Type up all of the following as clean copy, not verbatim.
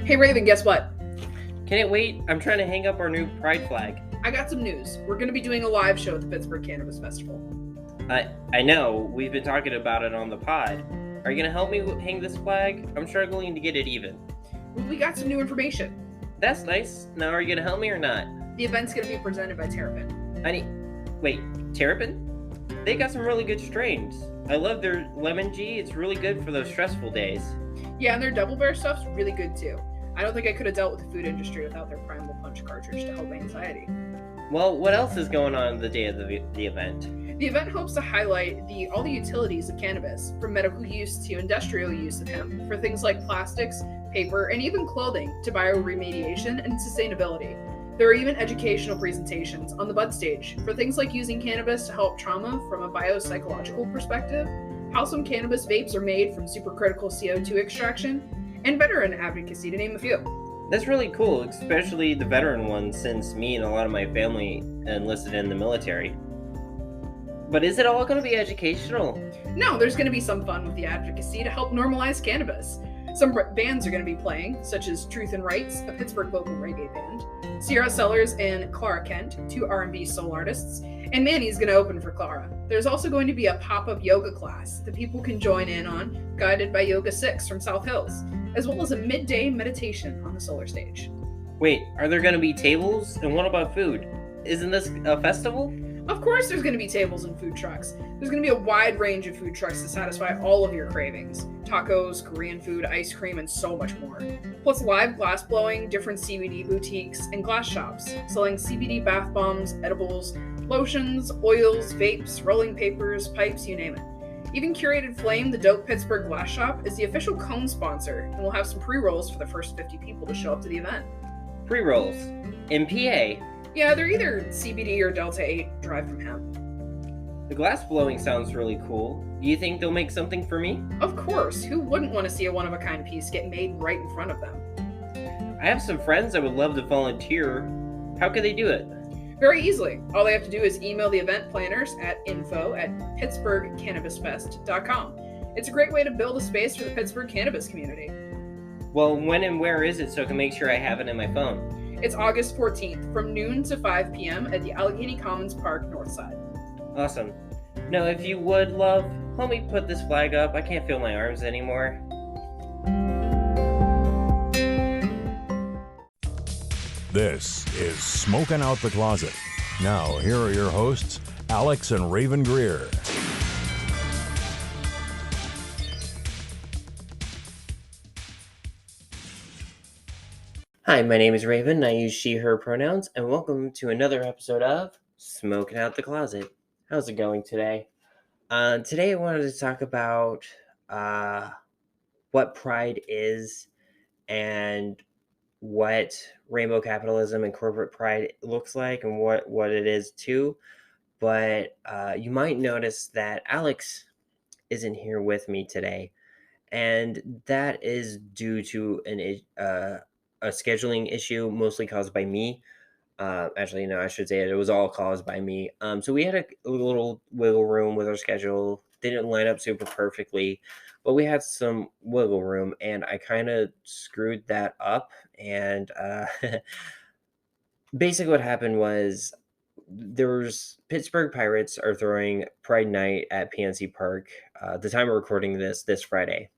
Hey Raven, guess what? Can it wait? I'm trying to hang up our new pride flag. I got some news. We're going to be doing a live show at the Pittsburgh Cannabis Festival. I know, we've been talking about it on the pod. Are you going to help me hang this flag? I'm struggling to get it even. Well, we got some new information. That's nice. Now, are you going to help me or not? The event's going to be presented by Terrapin. Wait, Terrapin? They got some really good strains. I love their lemon G. It's really good for those stressful days. Yeah, and their Double Bear stuff's really good too. I don't think I could have dealt with the food industry without their Primal Punch cartridge to help anxiety. Well, what else is going on the day of the event? The event hopes to highlight all the utilities of cannabis, from medical use to industrial use of hemp, for things like plastics, paper, and even clothing, to bioremediation and sustainability. There are even educational presentations on the bud stage for things like using cannabis to help trauma from a biopsychological perspective, how some cannabis vapes are made from supercritical CO2 extraction, and veteran advocacy, to name a few. That's really cool, especially the veteran ones, since me and a lot of my family enlisted in the military. But is it all going to be educational? No, there's going to be some fun with the advocacy to help normalize cannabis. Some bands are going to be playing, such as Truth and Rights, a Pittsburgh local reggae band, Sierra Sellers and Clara Kent, two R&B soul artists, and Manny's going to open for Clara. There's also going to be a pop-up yoga class that people can join in on, guided by Yoga 6 from South Hills, as well as a midday meditation on the solar stage. Wait, are there going to be tables? And what about food? Isn't this a festival? Of course there's going to be tables and food trucks. There's going to be a wide range of food trucks to satisfy all of your cravings. Tacos, Korean food, ice cream, and so much more. Plus live glass blowing, different CBD boutiques, and glass shops selling CBD bath bombs, edibles, lotions, oils, vapes, rolling papers, pipes, you name it. Even Curated Flame, the dope Pittsburgh glass shop, is the official cone sponsor, and we'll have some pre-rolls for the first 50 people to show up to the event. Pre-rolls? In PA? Yeah, they're either CBD or Delta 8, derived from hemp. The glass blowing sounds really cool. Do you think they'll make something for me? Of course, who wouldn't want to see a one-of-a-kind piece get made right in front of them? I have some friends that would love to volunteer. How could they do it? Very easily. All they have to do is email the event planners at info@pittsburghcannabisfest.com. It's a great way to build a space for the Pittsburgh cannabis community. Well, when and where is it so I can make sure I have it in my phone? It's August 14th from noon to 5 p.m. at the Allegheny Commons Park North Side. Awesome. Now, if you would, love, help me put this flag up. I can't feel my arms anymore. This is Smoking Out the Closet. Now, here are your hosts, Alex and Rayven Greer. Hi, my name is Raven. I use she, her pronouns, and welcome to another episode of Smoking Out the Closet. How's it going today? Today I wanted to talk about what pride is and what rainbow capitalism and corporate pride looks like and what it is too. But you might notice that Alex isn't here with me today, and that is due to a scheduling issue, mostly caused by me. Actually, no, I should say it was all caused by me. So we had a little wiggle room with our schedule. They didn't line up super perfectly, but we had some wiggle room, and I kind of screwed that up. And basically what happened was Pittsburgh Pirates are throwing Pride Night at PNC Park. The time we're recording this Friday.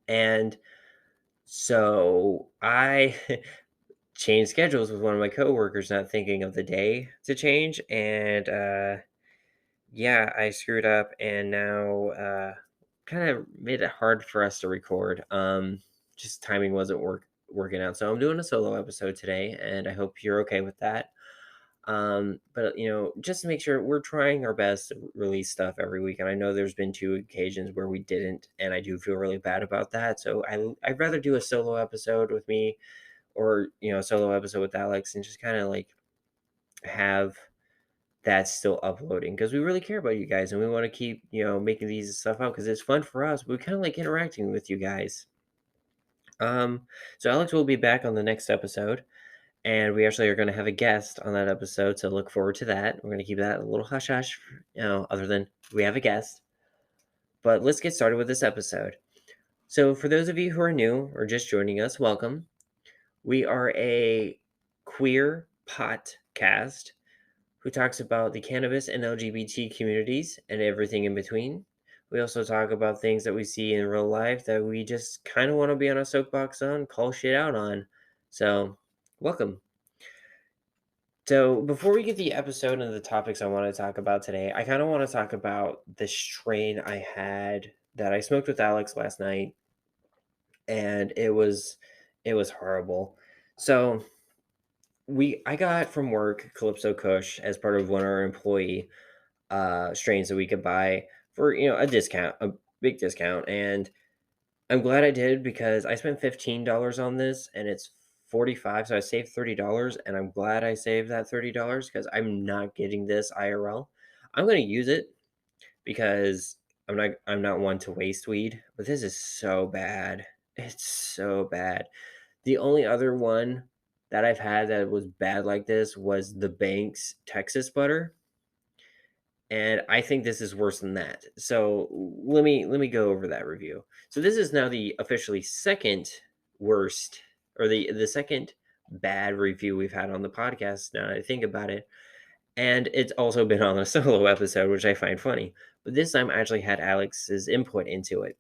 And so I changed schedules with one of my coworkers, not thinking of the day to change. And I screwed up, and now kind of made it hard for us to record. Just timing wasn't working out. So I'm doing a solo episode today, and I hope you're okay with that. But just to make sure, we're trying our best to release stuff every week, and I know there's been 2 occasions where we didn't, and I do feel really bad about that. So I'd rather do a solo episode with me, or a solo episode with Alex, and just kind of like have that still uploading, because we really care about you guys, and we want to keep making these stuff out because it's fun for us. We kind of like interacting with you guys. So Alex will be back on the next episode. And we actually are going to have a guest on that episode, so look forward to that. We're going to keep that a little hush-hush, other than we have a guest. But let's get started with this episode. So, for those of you who are new or just joining us, welcome. We are a queer podcast who talks about the cannabis and LGBT communities and everything in between. We also talk about things that we see in real life that we just kind of want to be on a soapbox on, call shit out on. So, welcome. So, before we get the episode and the topics I want to talk about today, I kind of want to talk about the strain I had that I smoked with Alex last night, and it was horrible. So, I got from work Calypso Kush as part of one of our employee strains that we could buy for a discount, a big discount, and I'm glad I did because I spent $15 on this and it's 45, so I saved $30, and I'm glad I saved that $30 because I'm not getting this IRL. I'm gonna use it because I'm not one to waste weed, but this is so bad. It's so bad. The only other one that I've had that was bad like this was the Banks Texas butter, and I think this is worse than that. So let me go over that review. So this is now the officially second worst, or the second bad review we've had on the podcast. Now that I think about it, and it's also been on a solo episode, which I find funny. But this time I actually had Alex's input into it.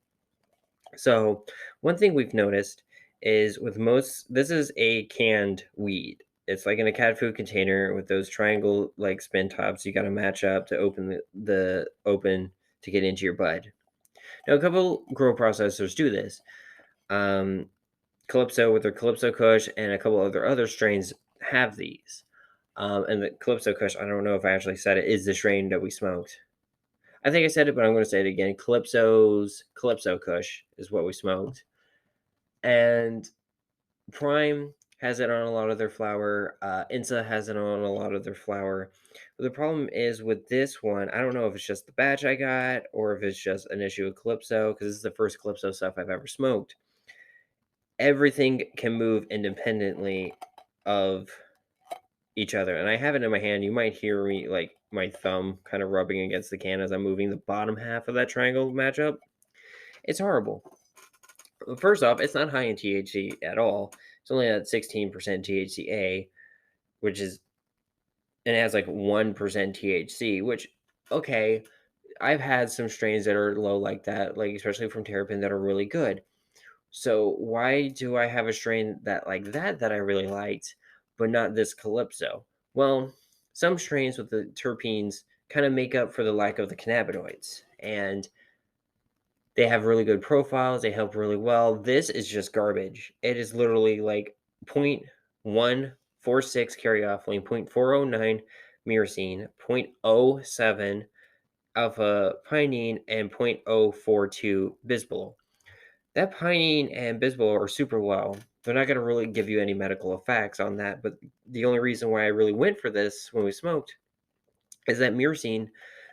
So one thing we've noticed is with most, this is a canned weed. It's like in a cat food container with those triangle like spin tops you got to match up to open the open to get into your bud. Now a couple grow processors do this. Calypso with their Calypso Kush and a couple other strains have these. And the Calypso Kush, I don't know if I actually said it, is the strain that we smoked. I think I said it, but I'm going to say it again. Calypso's Calypso Kush is what we smoked. And Prime has it on a lot of their flour. Insa has it on a lot of their flour. But the problem is with this one, I don't know if it's just the batch I got or if it's just an issue with Calypso, because this is the first Calypso stuff I've ever smoked. Everything can move independently of each other. And I have it in my hand. You might hear me like my thumb kind of rubbing against the can as I'm moving the bottom half of that triangle matchup. It's horrible. First off, it's not high in THC at all. It's only at 16% THCA, which is, and it has like 1% THC, which, okay, I've had some strains that are low like that, like especially from Terrapin, that are really good. So why do I have a strain that like that I really liked, but not this Calypso? Well, some strains with the terpenes kind of make up for the lack of the cannabinoids, and they have really good profiles. They help really well. This is just garbage. It is literally like 0.146 caryophyllene, 0.409 myrcene, 0.07 alpha pinene, and 0.042 bisbol. That pinene and bisbol are super low. They're not going to really give you any medical effects on that, but the only reason why I really went for this when we smoked is that myrcene,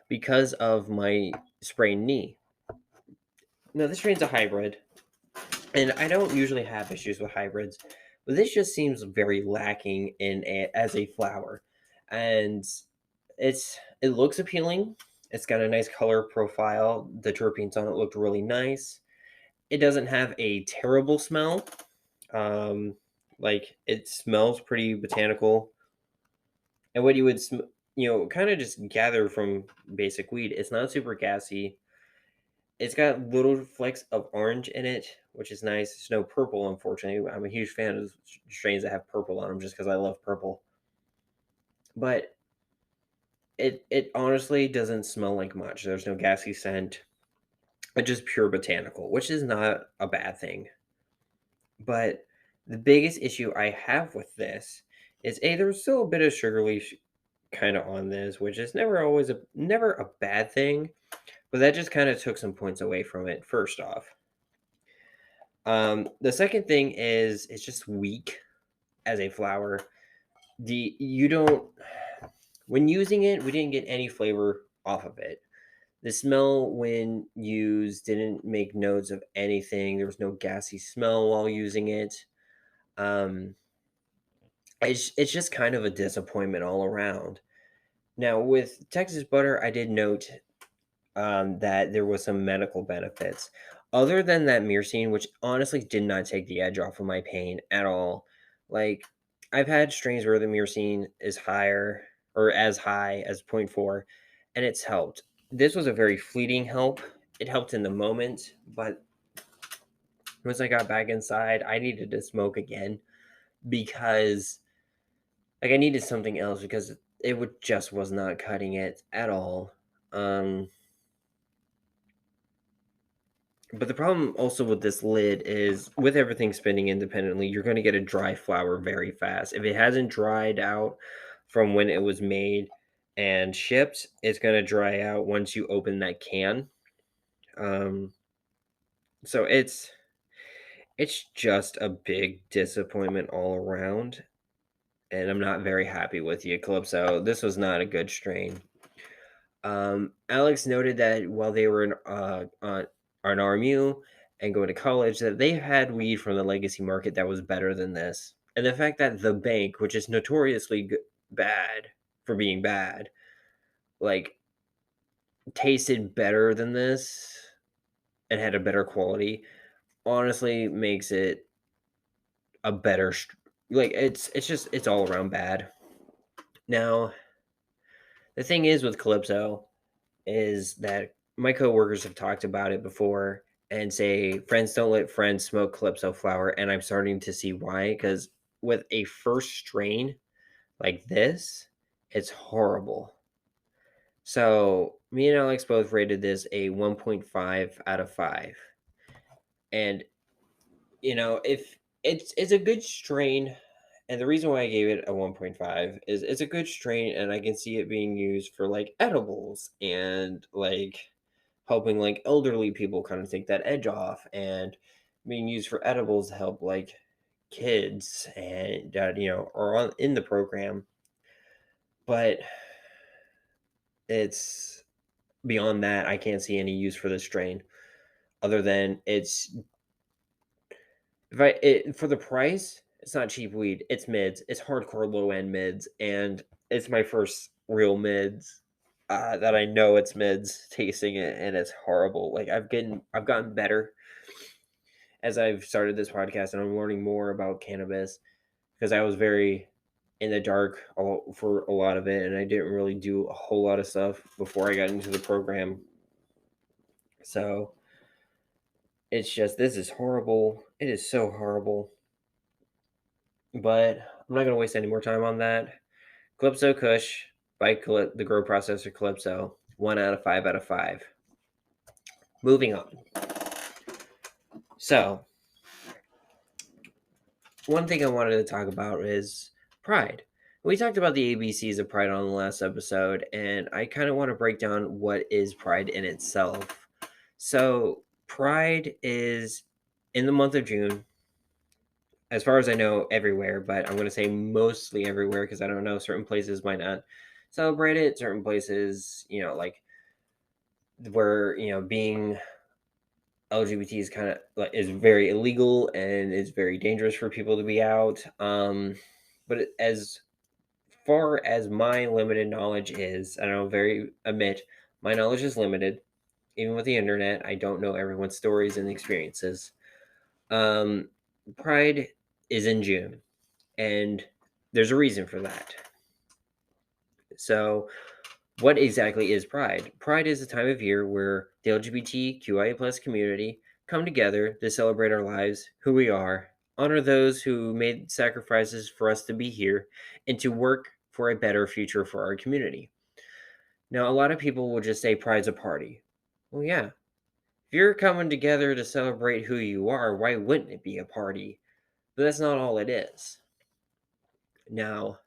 because of my sprained knee. Now, this strain's a hybrid, and I don't usually have issues with hybrids, but this just seems very lacking as a flower. And it looks appealing. It's got a nice color profile. The terpenes on it looked really nice. It doesn't have a terrible smell. Like it smells pretty botanical, and what you would kind of just gather from basic weed. It's not super gassy. It's got little flecks of orange in it, which is nice. There's no purple, unfortunately. I'm a huge fan of strains that have purple on them just because I love purple. But it honestly doesn't smell like much. There's no gassy scent. It's just pure botanical, which is not a bad thing. But the biggest issue I have with this is there's still a bit of sugar leaf kind of on this, which is never a bad thing, but that just kind of took some points away from it. First off, the second thing is it's just weak as a flower. When using it, we didn't get any flavor off of it. The smell when used didn't make notes of anything. There was no gassy smell while using it. It's just kind of a disappointment all around. Now with Texas butter, I did note that there was some medical benefits. Other than that myrcene, which honestly did not take the edge off of my pain at all. Like, I've had strains where the myrcene is higher or as high as zero point 0.4, and it's helped. This was a very fleeting help. It helped in the moment, but once I got back inside, I needed to smoke again because I needed something else because it just was not cutting it at all. But the problem also with this lid is with everything spinning independently, you're going to get a dry flower very fast. If it hasn't dried out from when it was made and shipped, it's going to dry out once you open that can. Um, so it's just a big disappointment all around, and I'm not very happy with you, Calypso. This was not a good strain. Alex noted that while they were on RMU and going to college, that they had weed from the legacy market that was better than this. And the fact that the bank, which is notoriously bad for being bad, like tasted better than this and had a better quality, honestly makes it a better like it's all around bad. Now, the thing is with Calypso is that my coworkers have talked about it before and say friends don't let friends smoke Calypso flower, and I'm starting to see why. Because with a first strain like this, it's horrible. So me and Alex both rated this a 1.5 out of 5, and if it's a good strain. And the reason why I gave it a 1.5 is it's a good strain, and I can see it being used for like edibles and like helping like elderly people kind of take that edge off, and being used for edibles to help like kids and are in the program. But it's beyond that. I can't see any use for this strain other than for the price, it's not cheap weed. It's mids. It's hardcore low end mids, and it's my first real mids that I know it's mids tasting it, and it's horrible. Like I've gotten better as I've started this podcast, and I'm learning more about cannabis because I was very in the dark for a lot of it, and I didn't really do a whole lot of stuff before I got into the program. So it's just this is horrible. It is so horrible. But I'm not going to waste any more time on that. Calypso Kush by the grow processor Calypso. 1 out of 5 out of 5. Moving on. So, one thing I wanted to talk about is pride. We talked about the ABCs of pride on the last episode, and I kind of want to break down what is pride in itself. So, pride is in the month of June, as far as I know, everywhere, but I'm going to say mostly everywhere because I don't know. Certain places might not celebrate it. Certain places, like where, being LGBT is kind of like is very illegal and is very dangerous for people to be out. But as far as my limited knowledge is, I don't admit my knowledge is limited. Even with the internet, I don't know everyone's stories and experiences. Pride is in June, and there's a reason for that. So, what exactly is Pride? Pride is a time of year where the LGBTQIA plus community come together to celebrate our lives, who we are, honor those who made sacrifices for us to be here, and to work for a better future for our community. Now, a lot of people will just say Pride's a party. Well, yeah. If you're coming together to celebrate who you are, why wouldn't it be a party? But that's not all it is. Now,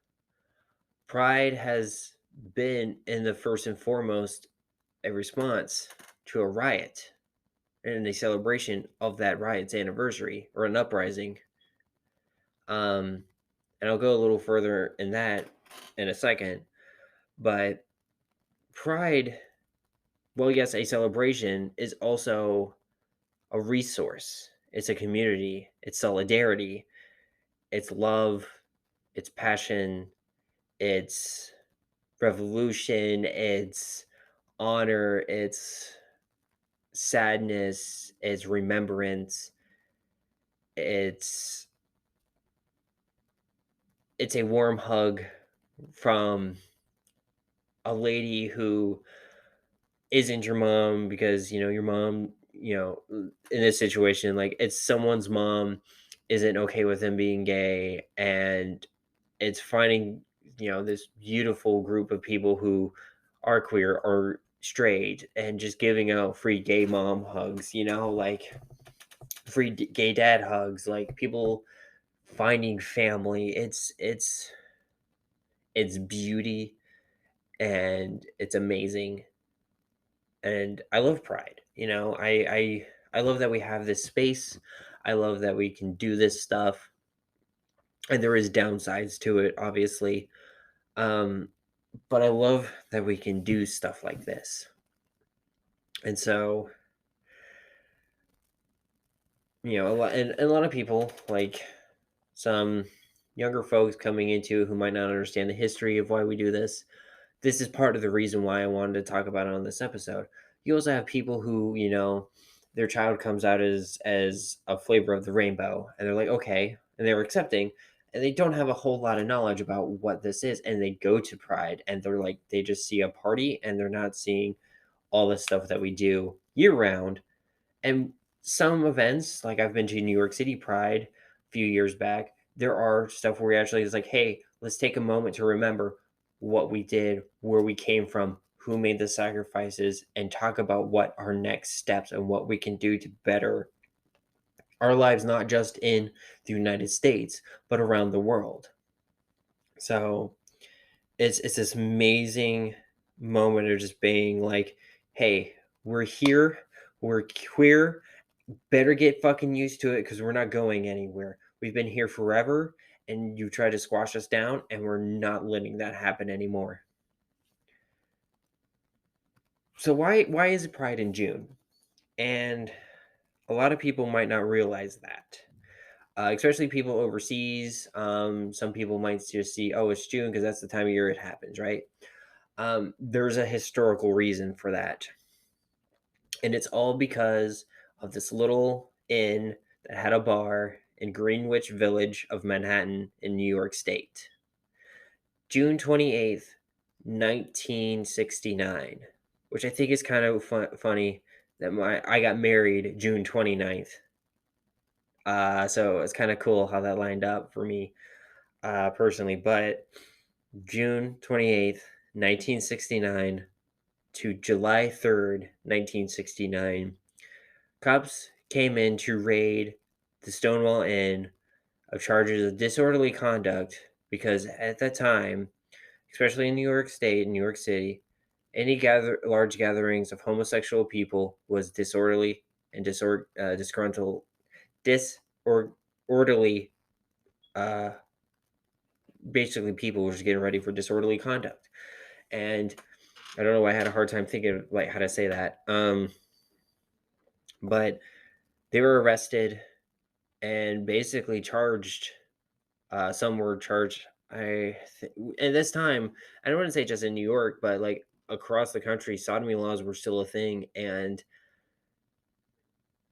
Pride has been in the first and foremost a response to a riot and a celebration of that riot's anniversary or an uprising. And I'll go a little further in that in a second. But Pride, well, yes, a celebration is also a resource. It's a community. It's solidarity. It's love. It's passion. It's revolution. It's honor, it's sadness, it's remembrance, it's a warm hug from a lady who isn't your mom, because your mom, in this situation, like, it's someone's mom isn't okay with them being gay, and it's finding this beautiful group of people who are queer or straight, and just giving out free gay mom hugs, like free gay dad hugs, like people finding family. It's beauty, and it's amazing, and I love Pride. I love that we have this space. I love that we can do this stuff, and there is downsides to it, obviously. Um, but I love that we can do stuff like this. And so, a lot of people, like some younger folks coming into who might not understand the history of why we do this. This is part of the reason why I wanted to talk about it on this episode. You also have people who, their child comes out as a flavor of the rainbow, and they're like, okay, and they're accepting, and they don't have a whole lot of knowledge about what this is, and they go to Pride, and they're like, they just see a party, and they're not seeing all the stuff that we do year round. And some events, like I've been to New York City Pride a few years back, there are stuff where we actually is like, hey, let's take a moment to remember what we did, where we came from, who made the sacrifices, and talk about what our next steps and what we can do to better our lives, not just in the United States, but around the world. So it's this amazing moment of just being like, hey, we're here, we're queer, better get fucking used to it, because we're not going anywhere. We've been here forever, and you try to squash us down, and we're not letting that happen anymore. So why is it Pride in June? And a lot of people might not realize that, especially people overseas. Some people might just see, oh, it's June because that's the time of year it happens, right? There's a historical reason for that. And it's all because of this little inn that had a bar in Greenwich Village of Manhattan in New York State. June 28th, 1969, which I think is kind of funny that I got married June 29th. So it's kind of cool how that lined up for me personally. But June 28th, 1969 to July 3rd, 1969, cops came in to raid the Stonewall Inn of charges of disorderly conduct, because at that time, especially in New York State and New York City, any large gatherings of homosexual people was disorderly and disgruntled, disorderly. Basically, people were just getting ready for disorderly conduct, and I don't know why I had a hard time thinking of, like, how to say that. But they were arrested and basically charged. Some were charged. At this time, I don't want to say just in New York, but like across the country, sodomy laws were still a thing, and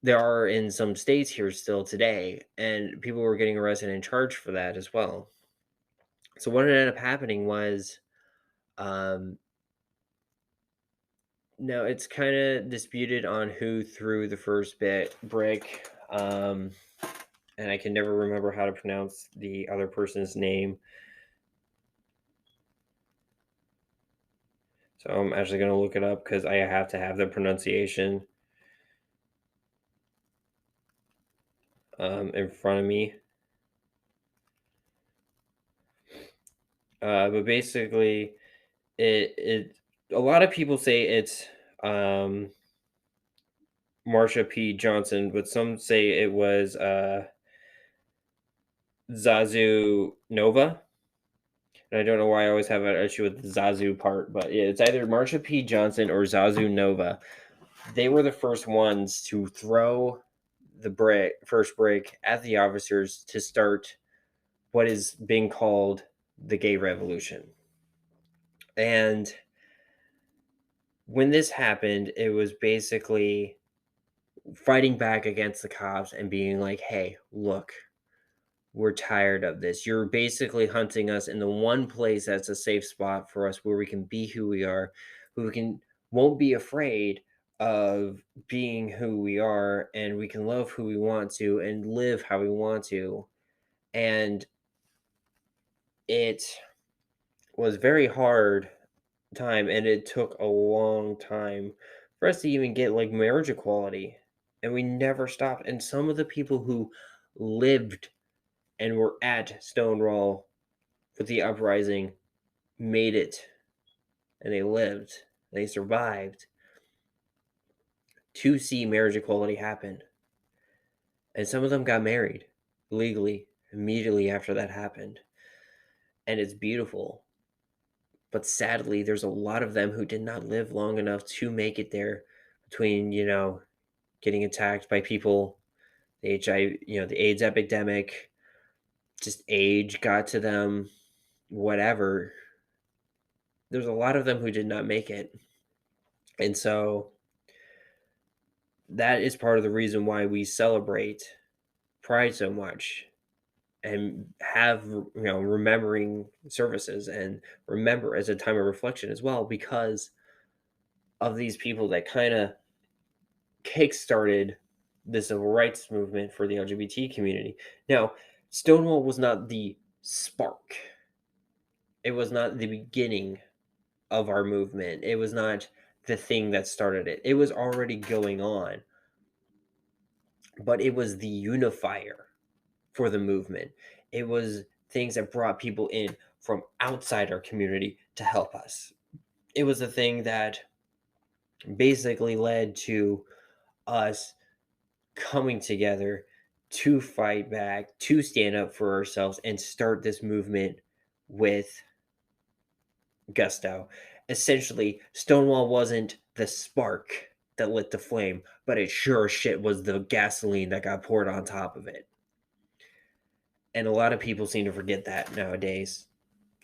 there are in some states here still today, and people were getting arrested and charged for that as well. So what ended up happening was, no, it's kind of disputed on who threw the first brick, and I can never remember how to pronounce the other person's name. So I'm actually going to look it up because I have to have the pronunciation in front of me. But basically, it a lot of people say it's Marsha P. Johnson, but some say it was Zazu Nova. And I don't know why I always have an issue with the Zazu part, but yeah, it's either Marsha P. Johnson or Zazu Nova. They were the first ones to throw the first brick at the officers to start what is being called the gay revolution. And when this happened, it was basically fighting back against the cops and being like, hey, look, we're tired of this. You're basically hunting us in the one place that's a safe spot for us where we can be who we are, who we can won't be afraid of being who we are, and we can love who we want to and live how we want to. And it was very hard time, and it took a long time for us to even get like marriage equality, and we never stopped. And some of the people who lived and were at Stonewall with the uprising made it, and they lived, they survived to see marriage equality happen. And some of them got married legally immediately after that happened, and it's beautiful. But sadly, there's a lot of them who did not live long enough to make it there, between, getting attacked by people, the HIV, the AIDS epidemic, just age got to them, whatever. There's a lot of them who did not make it. And so that is part of the reason why we celebrate Pride so much and have, remembering services and remember as a time of reflection as well, because of these people that kind of kickstarted the civil rights movement for the LGBT community. Now, Stonewall was not the spark. It was not the beginning of our movement. It was not the thing that started it. It was already going on. But it was the unifier for the movement. It was things that brought people in from outside our community to help us. It was a thing that basically led to us coming together to fight back, to stand up for ourselves, and start this movement with gusto. Essentially, Stonewall wasn't the spark that lit the flame, but it sure shit was the gasoline that got poured on top of it. And a lot of people seem to forget that nowadays,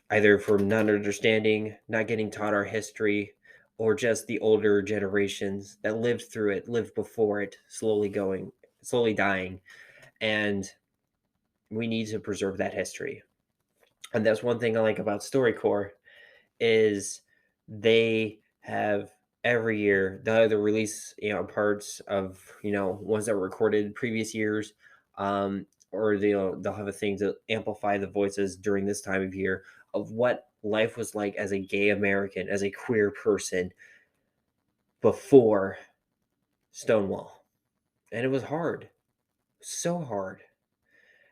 either from not understanding, not getting taught our history, or just the older generations that lived through it, lived before it, slowly dying. And we need to preserve that history. And that's one thing I like about StoryCorps is they have every year they'll either release parts of ones that were recorded previous years, or they'll have a thing to amplify the voices during this time of year of what life was like as a gay American, as a queer person before Stonewall. And it was hard, so hard.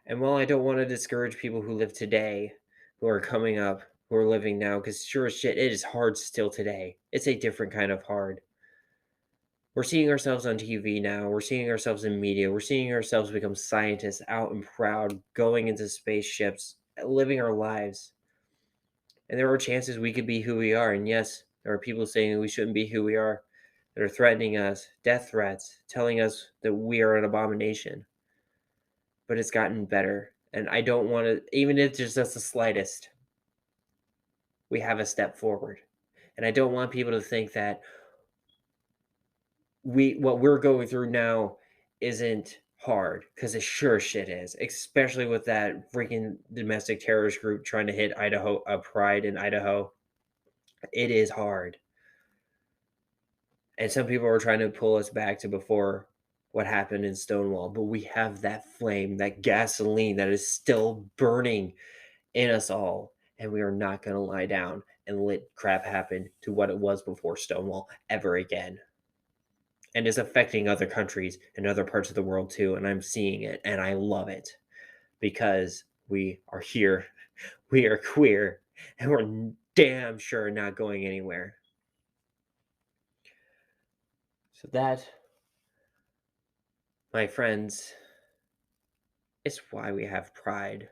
And while I don't want to discourage people who live today, who are coming up, who are living now, because sure as shit, it is hard still today. It's a different kind of hard. We're seeing ourselves on TV now. We're seeing ourselves in media. We're seeing ourselves become scientists, out and proud, going into spaceships, living our lives. And there are chances we could be who we are. And yes, there are people saying we shouldn't be who we are, that are threatening us, death threats, telling us that we are an abomination. But it's gotten better. And I don't want to, even if it's just the slightest, we have a step forward. And I don't want people to think that what we're going through now isn't hard, because it sure shit is, especially with that freaking domestic terrorist group trying to hit Idaho, Pride in Idaho. It is hard. And some people are trying to pull us back to before what happened in Stonewall, but we have that flame, that gasoline that is still burning in us all, and we are not going to lie down and let crap happen to what it was before Stonewall ever again. And is affecting other countries and other parts of the world too, and I'm seeing it, and I love it, because we are here, we are queer, and we're damn sure not going anywhere. So that, my friends, is why we have Pride.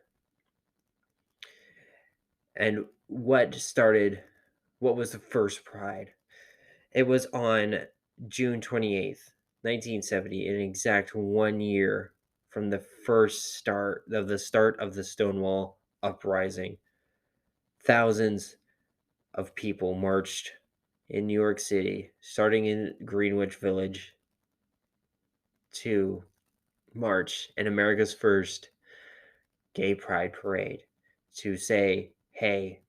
And what was the first Pride? It was on June 28th, 1970, an exact 1 year from the start of the Stonewall uprising. Thousands of people marched in New York City, starting in Greenwich Village, to march in America's first gay pride parade to say, hey,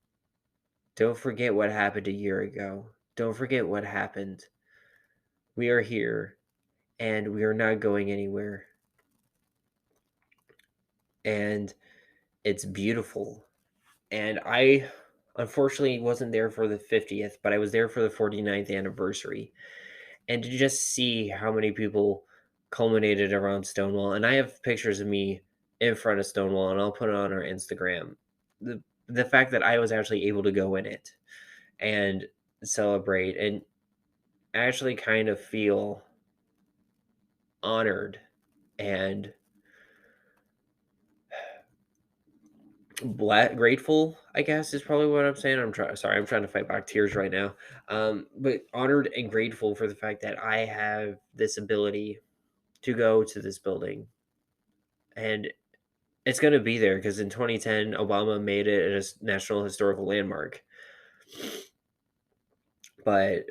don't forget what happened a year ago. Don't forget what happened. We are here and we are not going anywhere. And it's beautiful. And I unfortunately wasn't there for the 50th, but I was there for the 49th anniversary. And to just see how many people culminated around Stonewall. And I have pictures of me in front of Stonewall, and I'll put it on our Instagram. The fact that I was actually able to go in it and celebrate and actually kind of feel honored and grateful, I guess, is probably what I'm saying. I'm trying to fight back tears right now. But honored and grateful for the fact that I have this ability to go to this building, and it's going to be there because in 2010 Obama made it a national historical landmark. But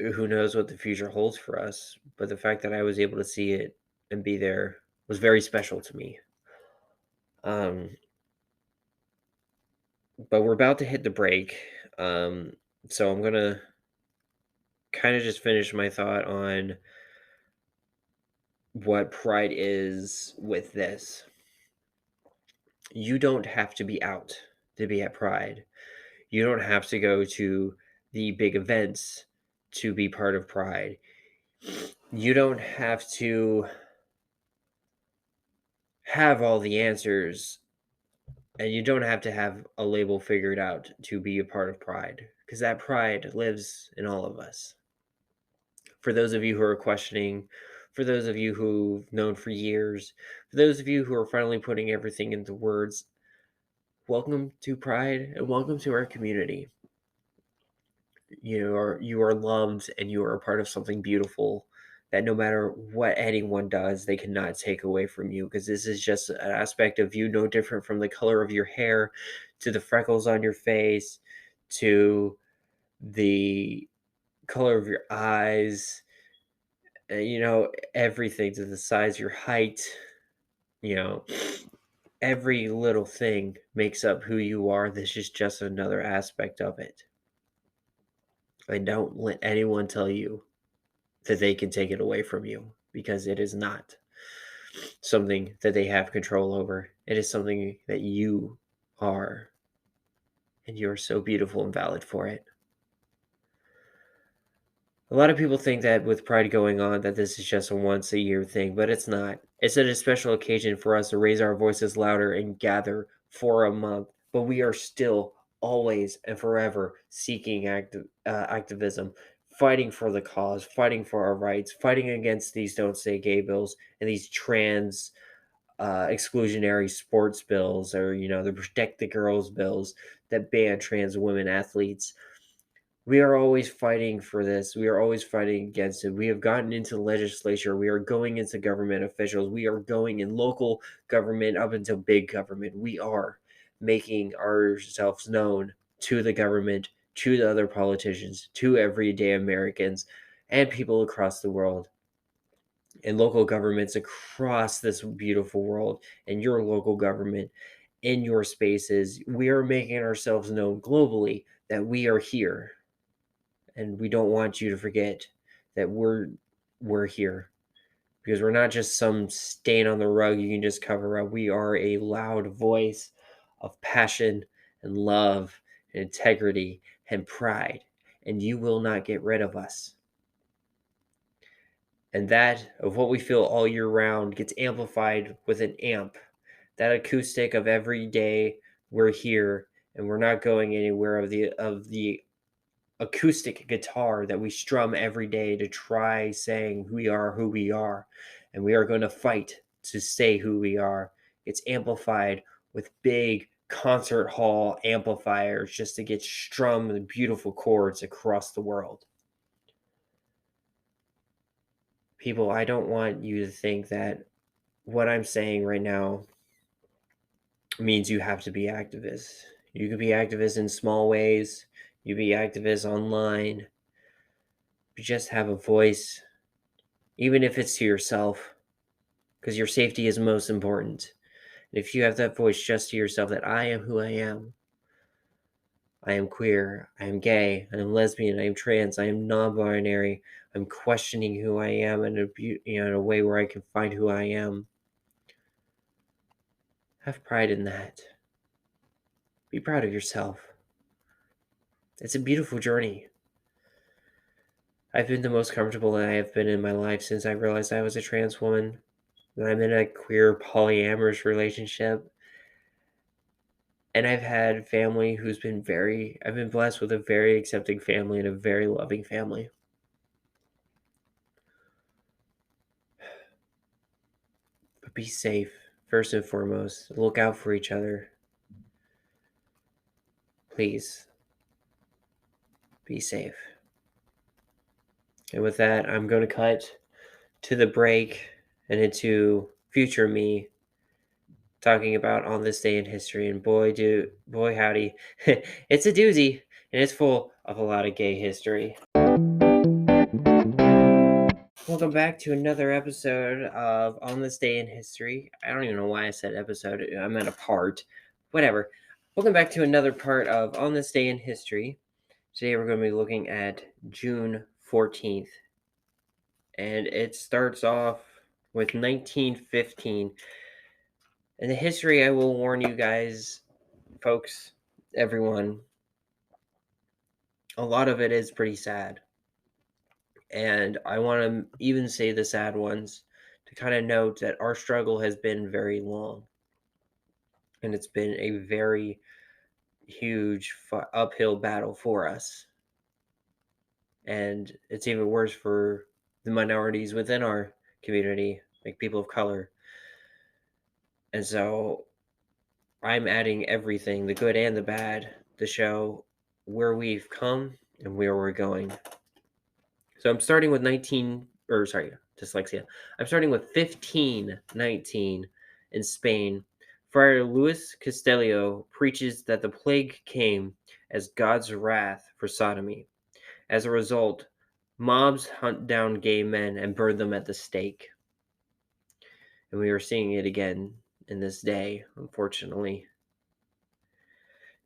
who knows what the future holds for us? But the fact that I was able to see it and be there was very special to me. But we're about to hit the break. So I'm going to kind of just finish my thought on what pride is with this. You don't have to be out to be at pride. You don't have to go to the big events to be part of pride. You don't have to have all the answers, and you don't have to have a label figured out to be a part of pride, because that pride lives in all of us. For those of you who are questioning, for those of you who've known for years, for those of you who are finally putting everything into words, welcome to Pride and welcome to our community. You are loved and you are a part of something beautiful that no matter what anyone does, they cannot take away from you, because this is just an aspect of you no different from the color of your hair to the freckles on your face to the color of your eyes, everything, to the size, your height, every little thing makes up who you are. This is just another aspect of it. And don't let anyone tell you that they can take it away from you, because it is not something that they have control over. It is something that you are, and you are so beautiful and valid for it. A lot of people think that with Pride going on, that this is just a once a year thing, but it's not. It's a special occasion for us to raise our voices louder and gather for a month, but we are still always and forever seeking activism, fighting for the cause, fighting for our rights, fighting against these don't say gay bills and these trans exclusionary sports bills, or the protect the girls bills that ban trans women athletes. We are always fighting for this. We are always fighting against it. We have gotten into the legislature. We are going into government officials. We are going in local government up into big government. We are making ourselves known to the government, to the other politicians, to everyday Americans, and people across the world, and local governments across this beautiful world, and your local government in your spaces. We are making ourselves known globally that we are here. And we don't want you to forget that we're here, because we're not just some stain on the rug you can just cover up. We are a loud voice of passion and love and integrity and pride, and you will not get rid of us. And that of what we feel all year round gets amplified with an amp. That acoustic of every day we're here and we're not going anywhere, of the acoustic guitar that we strum every day to try saying we are who we are, and we are going to fight to say who we are. It's amplified with big concert hall amplifiers just to get strummed the beautiful chords across the world. People, I don't want you to think that what I'm saying right now means you have to be activists. You can be activists in small ways. You be activists online. just have a voice, even if it's to yourself, because your safety is most important. And if you have that voice just to yourself, that I am who I am queer, I am gay, I am lesbian, I am trans, I am non-binary, I'm questioning who I am in a way where I can find who I am. Have pride in that. Be proud of yourself. It's a beautiful journey. I've been the most comfortable that I have been in my life since I realized I was a trans woman. And I'm in a queer polyamorous relationship. And I've had family who's been I've been blessed with a very accepting family and a very loving family. But be safe, first and foremost. Look out for each other. Please. Be safe. And with that, I'm going to cut to the break and into future me talking about on this day in history. And boy howdy, it's a doozy, and it's full of a lot of gay history. Welcome back to another episode of On This Day in History. I don't even know why I said episode. I meant a part. Whatever. Welcome back to another part of On This Day in History. Today we're going to be looking at June 14th. And it starts off with 1915. And the history, I will warn you guys, folks, everyone, a lot of it is pretty sad. And I want to even say the sad ones to kind of note that our struggle has been very long. And it's been a very huge uphill battle for us. And it's even worse for the minorities within our community, like people of color. And so I'm adding everything, the good and the bad, to show where we've come and where we're going. So I'm starting with dyslexia. I'm starting with 1519 in Spain. Friar Luis Castellio preaches that the plague came as God's wrath for sodomy. As a result, mobs hunt down gay men and burn them at the stake. And we are seeing it again in this day, unfortunately.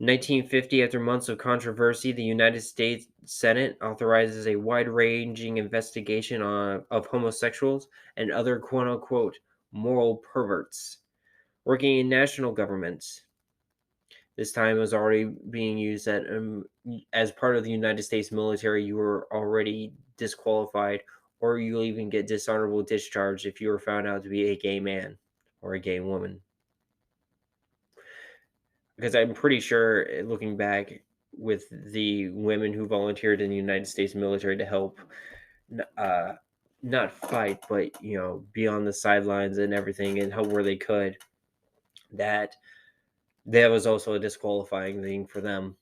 1950, after months of controversy, the United States Senate authorizes a wide-ranging investigation of homosexuals and other quote-unquote moral perverts working in national governments. This time it was already being used that as part of the United States military, you were already disqualified, or you'll even get dishonorable discharge if you were found out to be a gay man or a gay woman. Because I'm pretty sure, looking back, with the women who volunteered in the United States military to help, not fight, but be on the sidelines and everything and help where they could, that was also a disqualifying thing for them.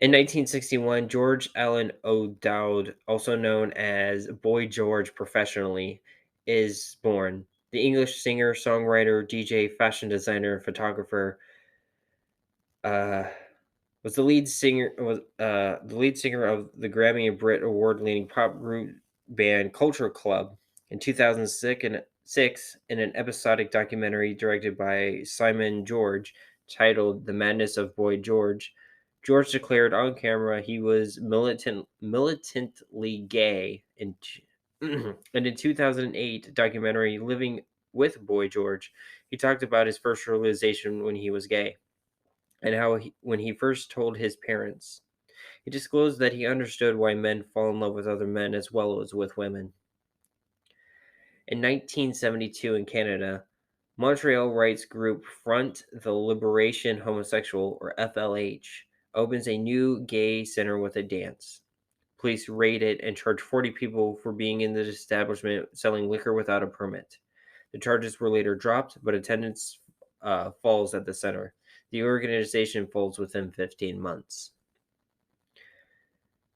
In 1961, George Allen O'Dowd, also known as Boy George professionally, is born. The English singer, songwriter, DJ, fashion designer, and photographer was the lead singer of the Grammy and Brit Award-winning pop group band Culture Club. In 2006, in an episodic documentary directed by Simon George titled "The Madness of Boy George," George declared on camera he was militantly gay. And in 2008 documentary "Living with Boy George," he talked about his first realization when he was gay, and how when he first told his parents. He disclosed that he understood why men fall in love with other men as well as with women. In 1972 in Canada, Montreal rights group Front the Liberation Homosexual, or FLH, opens a new gay center with a dance. Police raid it and charge 40 people for being in the establishment selling liquor without a permit. The charges were later dropped, but attendance falls at the center. The organization folds within 15 months.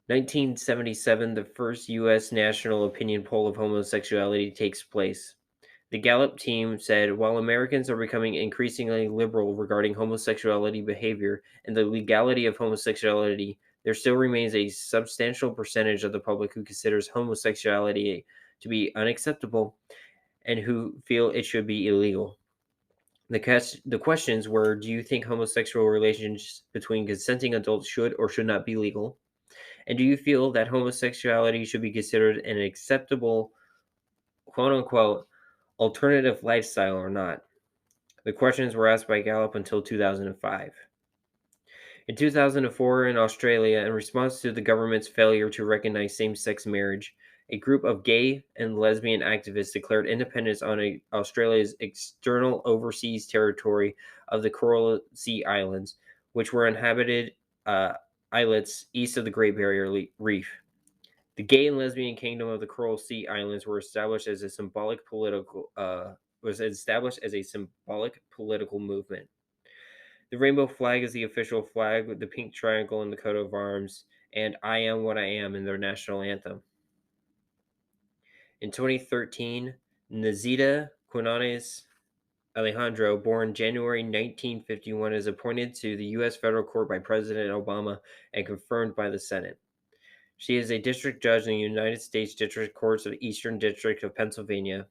1977, the first U.S. national opinion poll of homosexuality takes place. The Gallup team said, while Americans are becoming increasingly liberal regarding homosexuality behavior and the legality of homosexuality, there still remains a substantial percentage of the public who considers homosexuality to be unacceptable and who feel it should be illegal. The questions were, do you think homosexual relations between consenting adults should or should not be legal? And do you feel that homosexuality should be considered an acceptable, quote-unquote, alternative lifestyle or not? The questions were asked by Gallup until 2005. In 2004, in Australia, in response to the government's failure to recognize same-sex marriage, a group of gay and lesbian activists declared independence on Australia's external overseas territory of the Coral Sea Islands, which were inhabited islets east of the Great Barrier Reef. The gay and lesbian kingdom of the Coral Sea Islands were established as a symbolic political movement. The rainbow flag is the official flag with the pink triangle in the coat of arms, and I Am What I Am in their national anthem. In 2013, Nazita Quinones Alejandro, born January 1951, is appointed to the U.S. federal court by President Obama and confirmed by the Senate. She is a district judge in the United States District Courts of the Eastern District of Pennsylvania.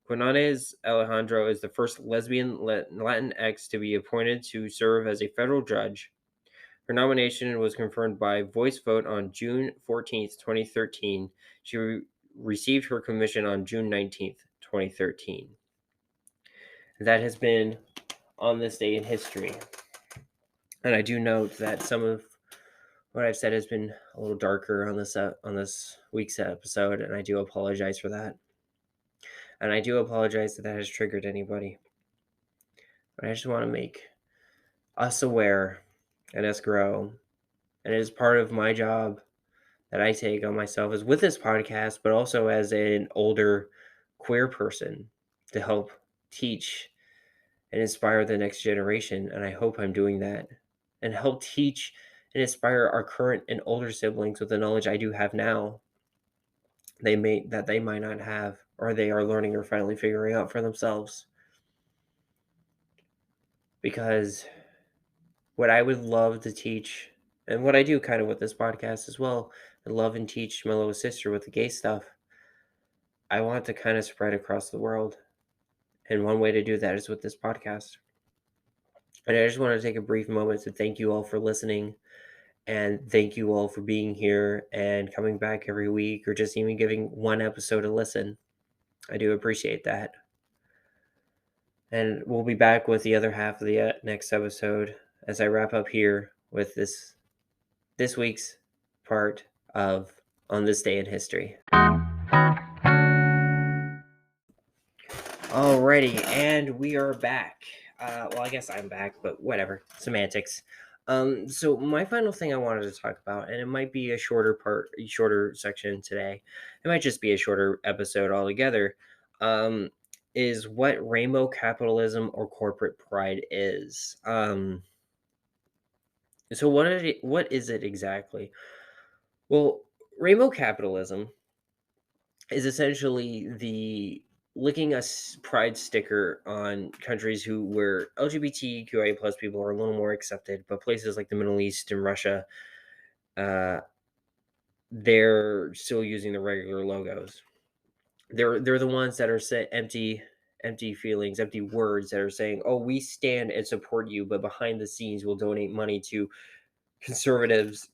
Quinones Alejandro is the first lesbian Latinx to be appointed to serve as a federal judge. Her nomination was confirmed by voice vote on June 14, 2013. She received her commission on June 19, 2013. That has been on this day in history. And I do note that some of what I've said has been a little darker on this week's episode, and I do apologize for that. And I do apologize that has triggered anybody. But I just want to make us aware and us grow. And it is part of my job that I take on myself is with this podcast, but also as an older queer person to help teach and inspire the next generation. And I hope I'm doing that and help teach and inspire our current and older siblings with the knowledge I do have now they might not have, or they are learning or finally figuring out for themselves. Because what I would love to teach, and what I do kind of with this podcast as well, I love and teach my little sister with the gay stuff. I want to kind of spread across the world. And one way to do that is with this podcast. And I just want to take a brief moment to thank you all for listening. And thank you all for being here and coming back every week, or just even giving one episode a listen. I do appreciate that. And we'll be back with the other half of the next episode as I wrap up here with this week's part of On This Day in History. Alrighty, and we are back. Well, I guess I'm back, but whatever. Semantics. So my final thing I wanted to talk about, and it might be a shorter section today. It might just be a shorter episode altogether. Is what rainbow capitalism or corporate pride is. So what is it exactly? Well, rainbow capitalism is essentially the licking a pride sticker on countries where LGBTQIA plus people are a little more accepted, but places like the Middle East and Russia, they're still using the regular logos. They're the ones that are set empty feelings, empty words that are saying, oh, we stand and support you, but behind the scenes we'll donate money to conservatives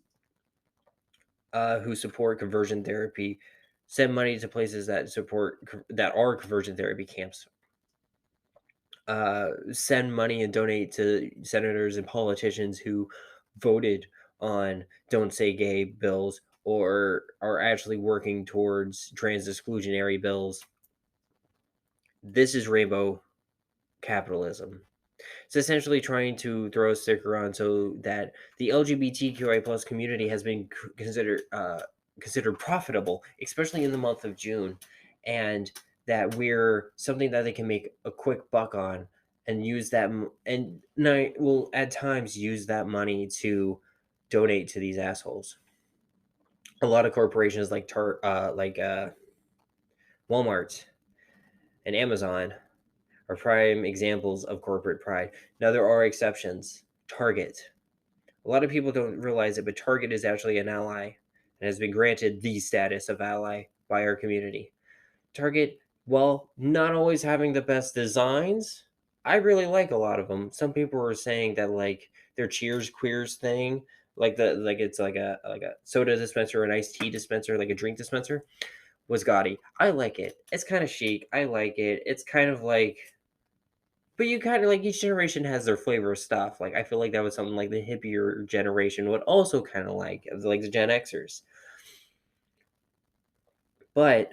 who support conversion therapy, send money to places that are conversion therapy camps, send money and donate to senators and politicians who voted on Don't Say Gay bills or are actually working towards trans exclusionary bills. This is rainbow capitalism. It's essentially trying to throw a sticker on so that the LGBTQI plus community has been considered profitable, especially in the month of June, and that we're something that they can make a quick buck on and use that, and will at times use that money to donate to these assholes. A lot of corporations like Walmart and Amazon are prime examples of corporate pride. Now, there are exceptions. Target, A lot of people don't realize it, but Target is actually an ally and has been granted the status of ally by our community. Target, while not always having the best designs, I really like a lot of them. Some people were saying that like their Cheers Queers thing, like it's like a soda dispenser, an iced tea dispenser, like a drink dispenser, was gaudy. I like it. It's kind of chic. I like it. It's kind of like, but you kind of like each generation has their flavor of stuff. Like I feel like that was something like the hippier generation would also kind of like the Gen Xers. But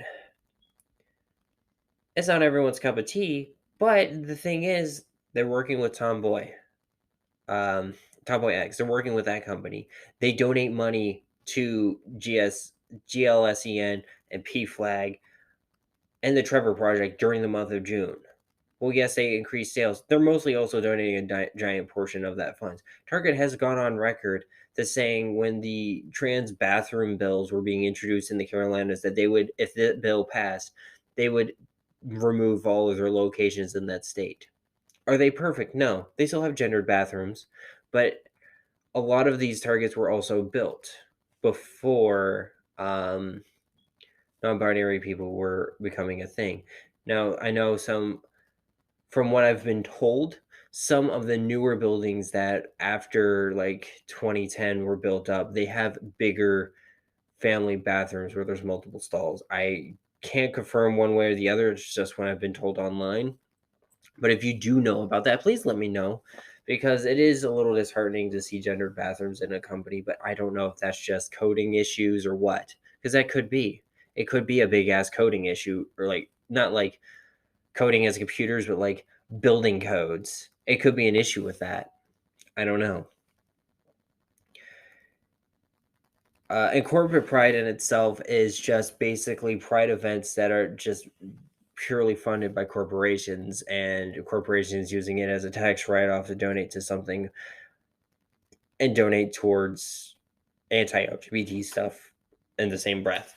it's not everyone's cup of tea. But the thing is, they're working with um, Tomboy X. They're working with that company. They donate money to GLSEN, and P Flag and the Trevor Project during the month of June. Well, yes, they increased sales. They're mostly also donating a giant portion of that funds. Target has gone on record to saying when the trans bathroom bills were being introduced in the Carolinas that they would, if the bill passed, they would remove all of their locations in that state. Are they perfect? No. They still have gendered bathrooms, but a lot of these Targets were also built before non-binary people were becoming a thing. Now, I know from what I've been told, some of the newer buildings that after like 2010 were built up, they have bigger family bathrooms where there's multiple stalls. I can't confirm one way or the other. It's just what I've been told online. But if you do know about that, please let me know because it is a little disheartening to see gendered bathrooms in a company, but I don't know if that's just coding issues or what. Because that could be. It could be a big ass coding issue or like not like coding as computers, but like building codes. It could be an issue with that. I don't know. And corporate pride in itself is just basically pride events that are just purely funded by corporations and corporations using it as a tax write-off to donate to something and donate towards anti-LGBT stuff in the same breath.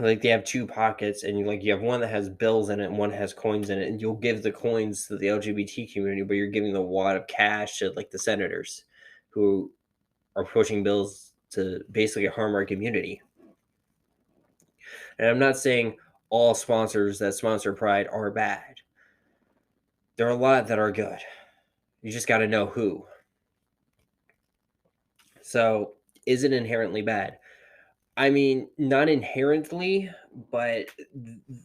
Like they have two pockets and you have one that has bills in it and one has coins in it, and you'll give the coins to the LGBT community, but you're giving a wad of cash to like the senators who are pushing bills to basically harm our community. And I'm not saying all sponsors that sponsor Pride are bad. There are a lot that are good. You just got to know who. So, is it inherently bad? I mean, not inherently, but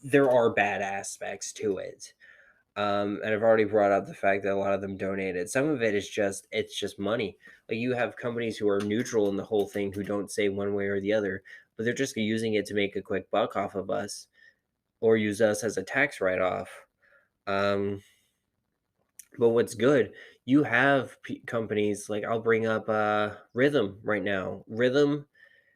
there are bad aspects to it. And I've already brought up the fact that a lot of them donated. Some of it is it's just money. Like you have companies who are neutral in the whole thing who don't say one way or the other, but they're just using it to make a quick buck off of us or use us as a tax write-off. But what's good, you have companies like I'll bring up Rhythm right now. Rhythm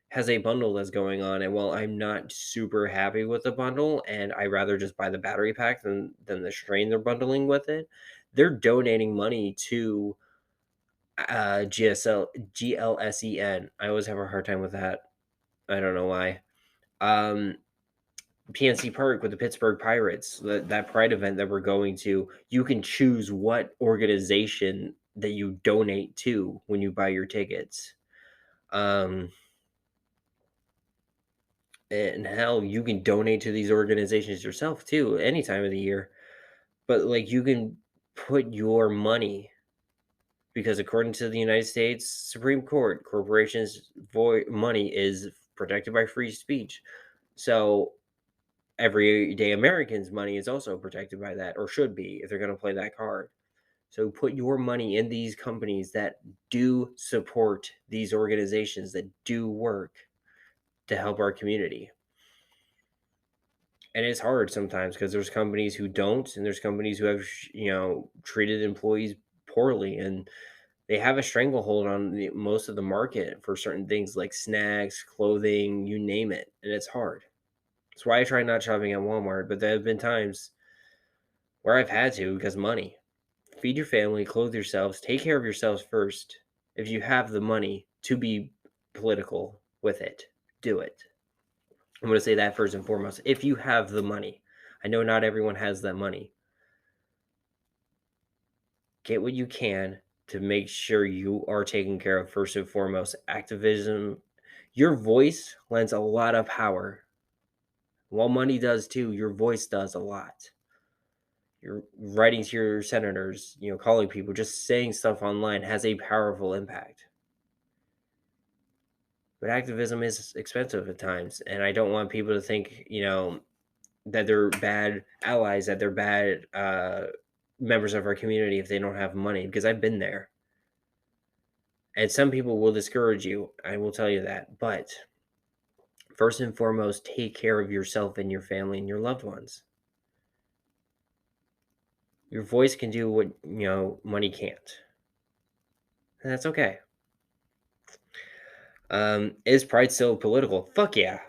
has a bundle that's going on, and while I'm not super happy with the bundle, and I rather just buy the battery pack than the strain they're bundling with it, they're donating money to GLSEN. I always have a hard time with that. I don't know why. PNC Park with the Pittsburgh Pirates, that Pride event that we're going to, you can choose what organization that you donate to when you buy your tickets. And hell, you can donate to these organizations yourself too, any time of the year. But like you can put your money because according to the United States Supreme Court, corporations' money is protected by free speech. So everyday Americans' money is also protected by that, or should be if they're going to play that card. So put your money in these companies that do support these organizations that do work to help our community. And it's hard sometimes because there's companies who don't, and there's companies who have, treated employees poorly, and they have a stranglehold on most of the market for certain things like snacks, clothing, you name it, and it's hard. That's why I try not shopping at Walmart, but there have been times where I've had to because money. Feed your family, clothe yourselves, take care of yourselves first. If you have the money to be political with it, do it. I'm going to say that first and foremost. If you have the money, I know not everyone has that money. Get what you can, to make sure you are taken care of first and foremost. Activism, your voice lends a lot of power. While money does too, your voice does a lot. You're writing to your senators, calling people, just saying stuff online has a powerful impact. But activism is expensive at times, and I don't want people to think, that they're bad allies, that they're bad members of our community if they don't have money, because I've been there. And some people will discourage you, I will tell you that. But first and foremost, take care of yourself and your family and your loved ones. Your voice can do what, money can't. And that's okay. Is pride still political? Fuck yeah.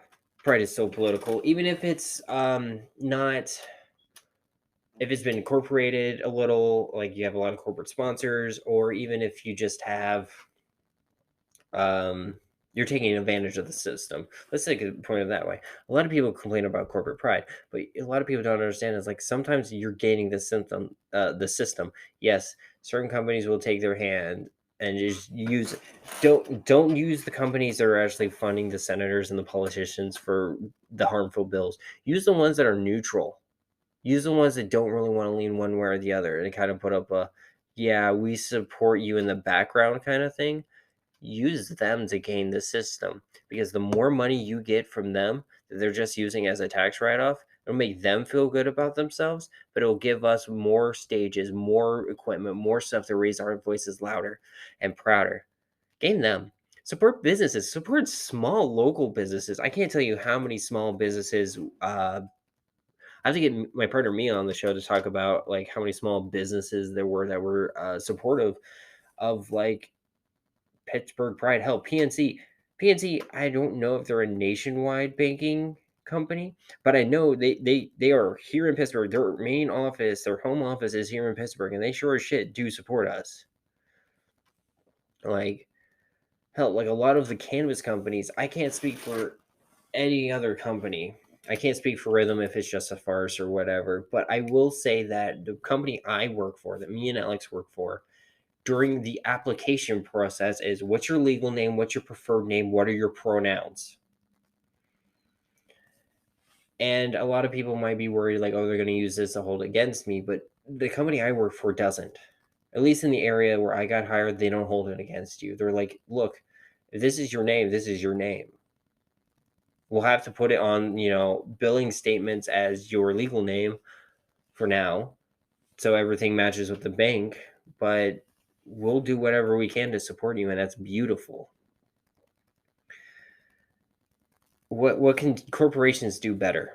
Pride is still political. Even if it's not, if it's been incorporated a little, like you have a lot of corporate sponsors, or even if you just have you're taking advantage of the system. Let's take a point of that way. A lot of people complain about corporate pride, but a lot of people don't understand is like sometimes you're gaining the system. Yes, certain companies will take their hand and just use don't use the companies that are actually funding the senators and the politicians for the harmful bills. Use the ones that are neutral. Use the ones that don't really want to lean one way or the other and kind of put up a, yeah, we support you in the background kind of thing. Use them to gain the system, because the more money you get from them that they're just using as a tax write-off, it'll make them feel good about themselves, but it'll give us more stages, more equipment, more stuff to raise our voices louder and prouder. Gain them. Support businesses. Support small local businesses. I can't tell you how many small businesses I have to get my partner Mia on the show to talk about like how many small businesses there were that were supportive of like Pittsburgh Pride. Hell, PNC. I don't know if they're a nationwide banking company, but I know they are here in Pittsburgh. Their main office, their home office is here in Pittsburgh, and they sure as shit do support us. Like hell, like a lot of the cannabis companies. I can't speak for any other company. I can't speak for Rhythm if it's just a farce or whatever, but I will say that the company I work for, that me and Alex work for, during the application process is what's your legal name, what's your preferred name, what are your pronouns? And a lot of people might be worried like, oh, they're going to use this to hold against me, but the company I work for doesn't. At least in the area where I got hired, they don't hold it against you. They're like, look, if this is your name, this is your name. We'll have to put it on, billing statements as your legal name for now, so everything matches with the bank, but we'll do whatever we can to support you, and that's beautiful. What can corporations do better?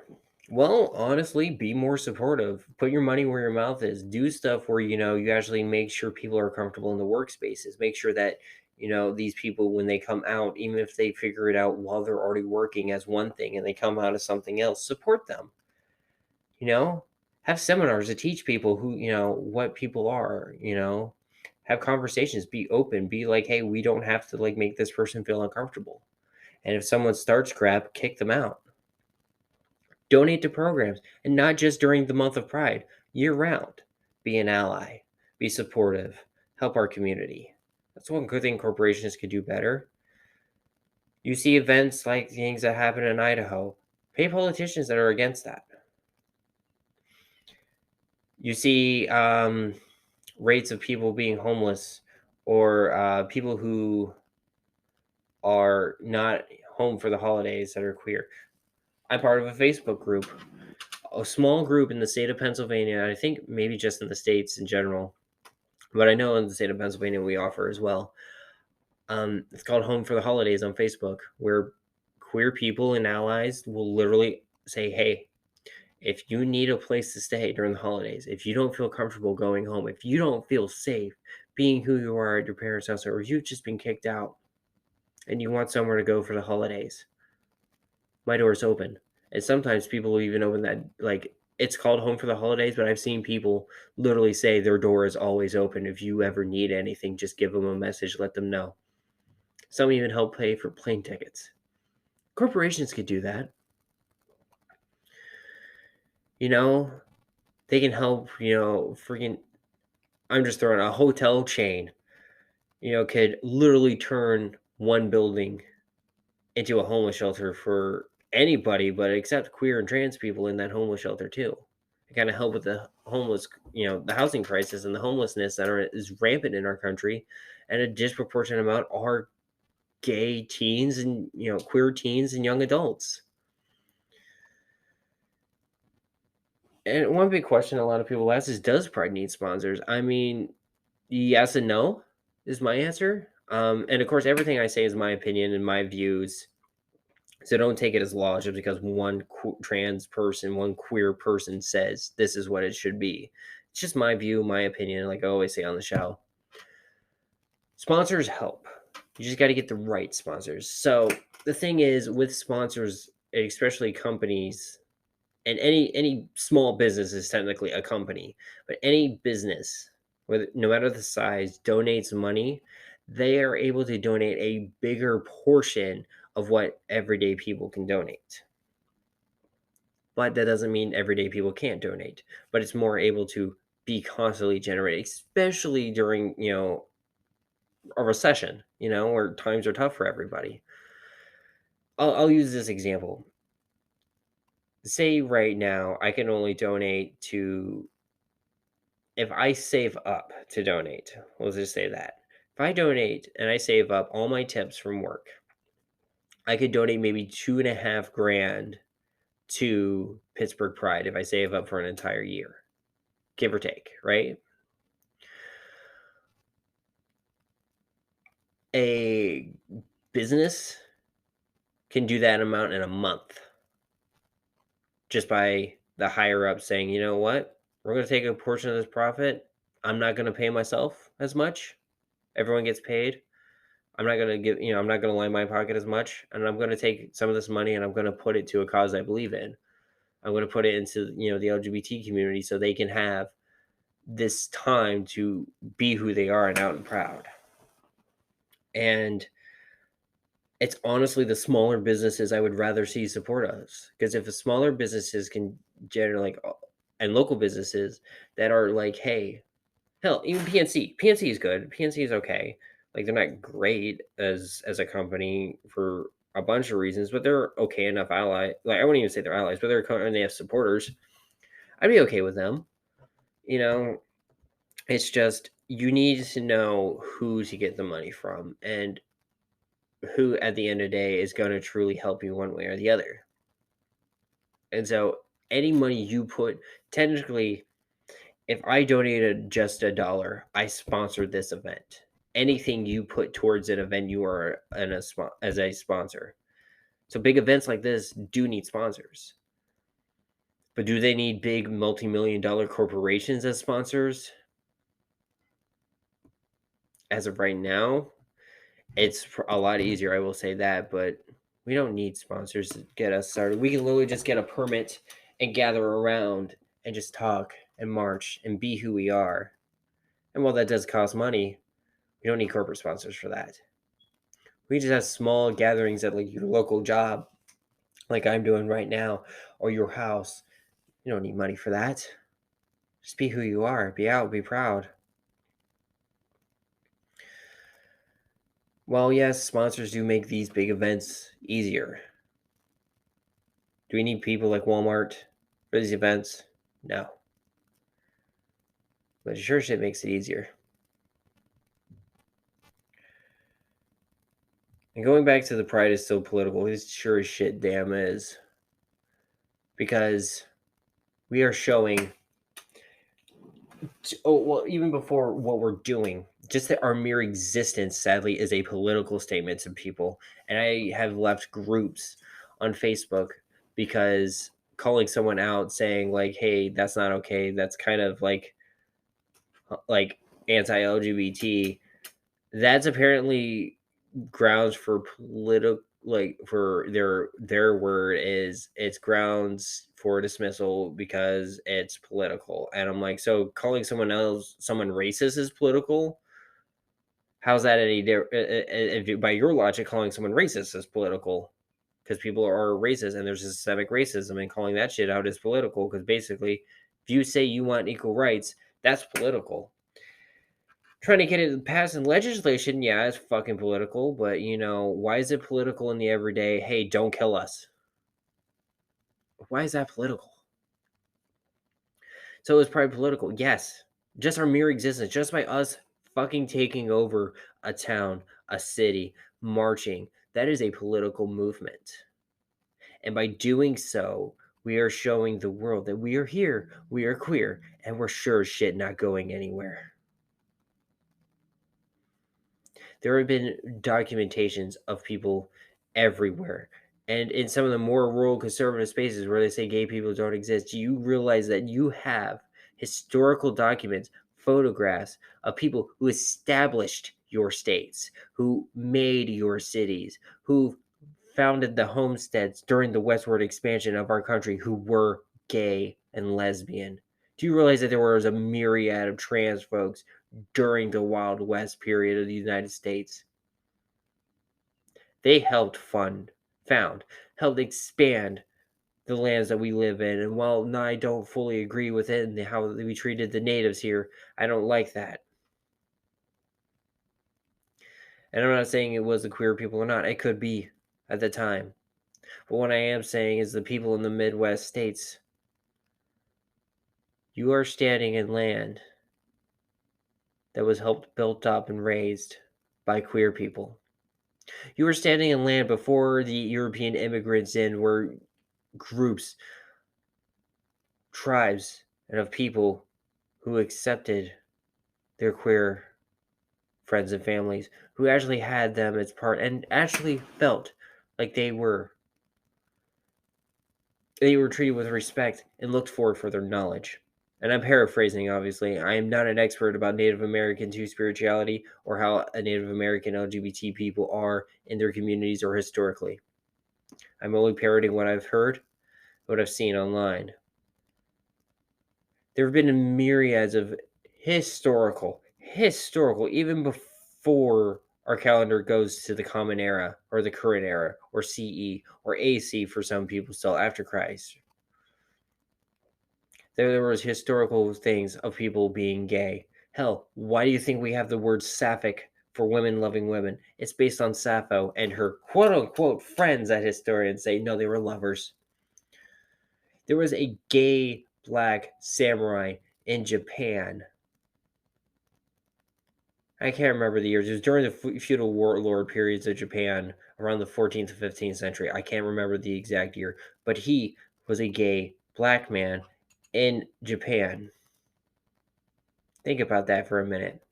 Well, honestly, be more supportive. Put your money where your mouth is. Do stuff where you actually make sure people are comfortable in the workspaces. Make sure that these people, when they come out, even if they figure it out while they're already working as one thing and they come out as something else, support them. Have seminars to teach people who what people are. Have conversations. Be open. Be like, hey, we don't have to like make this person feel uncomfortable. And if someone starts crap, kick them out. Donate to programs, and not just during the month of Pride, year round. Be an ally, be supportive, help our community. That's one good thing corporations could do better. You see events like things that happen in Idaho, pay politicians that are against that. You see rates of people being homeless, or people who are not home for the holidays that are queer. I'm part of a Facebook group, a small group in the state of Pennsylvania. I think maybe just in the states in general, but I know in the state of Pennsylvania we offer as well. It's called Home for the Holidays on Facebook, where queer people and allies will literally say, hey, if you need a place to stay during the holidays, if you don't feel comfortable going home, if you don't feel safe being who you are at your parents' house, or you've just been kicked out and you want somewhere to go for the holidays, my door's open. And sometimes people will even open that, like, it's called Home for the Holidays, but I've seen people literally say their door is always open. If you ever need anything, just give them a message, let them know. Some even help pay for plane tickets. Corporations could do that. They can help, freaking, I'm just throwing a hotel chain. could literally turn one building into a homeless shelter for anybody, but except queer and trans people in that homeless shelter too. It kind of help with the homeless, the housing crisis and the homelessness that is rampant in our country, and a disproportionate amount are gay teens and queer teens and young adults. And one big question a lot of people ask is, does Pride need sponsors? I mean, yes and no is my answer. And of course, everything I say is my opinion and my views. So don't take it as law just because one trans person, one queer person says this is what it should be. It's just my view, my opinion, like I always say on the show. Sponsors help. You just got to get the right sponsors. So the thing is with sponsors, especially companies, and any small business is technically a company, but any business, no matter the size, donates money, they are able to donate a bigger portion of what everyday people can donate. But that doesn't mean everyday people can't donate, but it's more able to be constantly generated, especially during, a recession, where times are tough for everybody. I'll use this example. Say right now I can only donate to, if I save up to donate, let's just say that. If I donate and I save up all my tips from work, I could donate maybe $2,500 to Pittsburgh Pride if I save up for an entire year, give or take, right? A business can do that amount in a month just by the higher up saying, you know what, we're going to take a portion of this profit. I'm not going to pay myself as much. Everyone gets paid. I'm not going to I'm not going to line my pocket as much. And I'm going to take some of this money and I'm going to put it to a cause I believe in. I'm going to put it into, the LGBT community so they can have this time to be who they are and out and proud. And it's honestly the smaller businesses I would rather see support us, because if the smaller businesses can generate and local businesses that are like, hey, hell, even PNC is good. PNC is okay. Like, they're not great as a company for a bunch of reasons, but they're okay enough ally. Like, I wouldn't even say they're allies, but they have supporters. I'd be okay with them. It's just you need to know who to get the money from and who at the end of the day is going to truly help you one way or the other. And so any money you put, technically, if I donated just $1, I sponsored this event. Anything you put towards an event, you are as a sponsor. So big events like this do need sponsors. But do they need big multi-million-dollar corporations as sponsors? As of right now, it's a lot easier, I will say that, but we don't need sponsors to get us started. We can literally just get a permit and gather around and just talk and march and be who we are. And while that does cost money, we don't need corporate sponsors for that. We just have small gatherings at like your local job, like I'm doing right now, or your house. You don't need money for that. Just be who you are. Be out, be proud. Well, yes, sponsors do make these big events easier. Do we need people like Walmart for these events? No. But sure shit makes it easier. And going back to the pride is so political, it sure as shit damn is. Because we are showing, even before what we're doing, just that our mere existence, sadly, is a political statement to people. And I have left groups on Facebook because calling someone out saying like, hey, that's not okay, that's kind of like anti-LGBT, that's apparently grounds for for their word is it's grounds for dismissal because it's political. And I'm like, so calling someone racist is political? How's that any different? By your logic, calling someone racist is political because people are racist and there's systemic racism, and calling that shit out is political because basically if you say you want equal rights, that's political. Trying to get it passed in legislation, yeah, it's fucking political, but why is it political in the everyday? Hey, don't kill us. Why is that political? So it's probably political, yes. Just our mere existence, just by us fucking taking over a town, a city, marching, that is a political movement. And by doing so, we are showing the world that we are here, we are queer, and we're sure as shit not going anywhere. There have been documentations of people everywhere. And in some of the more rural conservative spaces where they say gay people don't exist, you realize that you have historical documents, photographs of people who established your states, who made your cities, who founded the homesteads during the westward expansion of our country, who were gay and lesbian. Do you realize that there was a myriad of trans folks during the Wild West period of the United States? They helped helped expand the lands that we live in. And while I don't fully agree with it and how we treated the natives here, I don't like that. And I'm not saying it was the queer people or not. It could be at the time. But what I am saying is the people in the Midwest states, you are standing in land that was helped built up and raised by queer people. You were standing in land before the European immigrants in were groups, tribes, and of people who accepted their queer friends and families, who actually had them as part and actually felt like they were treated with respect and looked forward for their knowledge. And I'm paraphrasing, obviously. I am not an expert about Native American two-spirituality or how a Native American LGBT people are in their communities or historically. I'm only parroting what I've heard, what I've seen online. There have been myriads of historical, even before our calendar goes to the Common Era or the Current Era or CE or AC for some people still after Christ. There was historical things of people being gay. Hell, why do you think we have the word sapphic for women loving women? It's based on Sappho and her quote-unquote friends that historians say, no, they were lovers. There was a gay black samurai in Japan. I can't remember the years. It was during the feudal warlord periods of Japan, around the 14th to 15th century. I can't remember the exact year, but he was a gay black man in Japan. Think about that for a minute.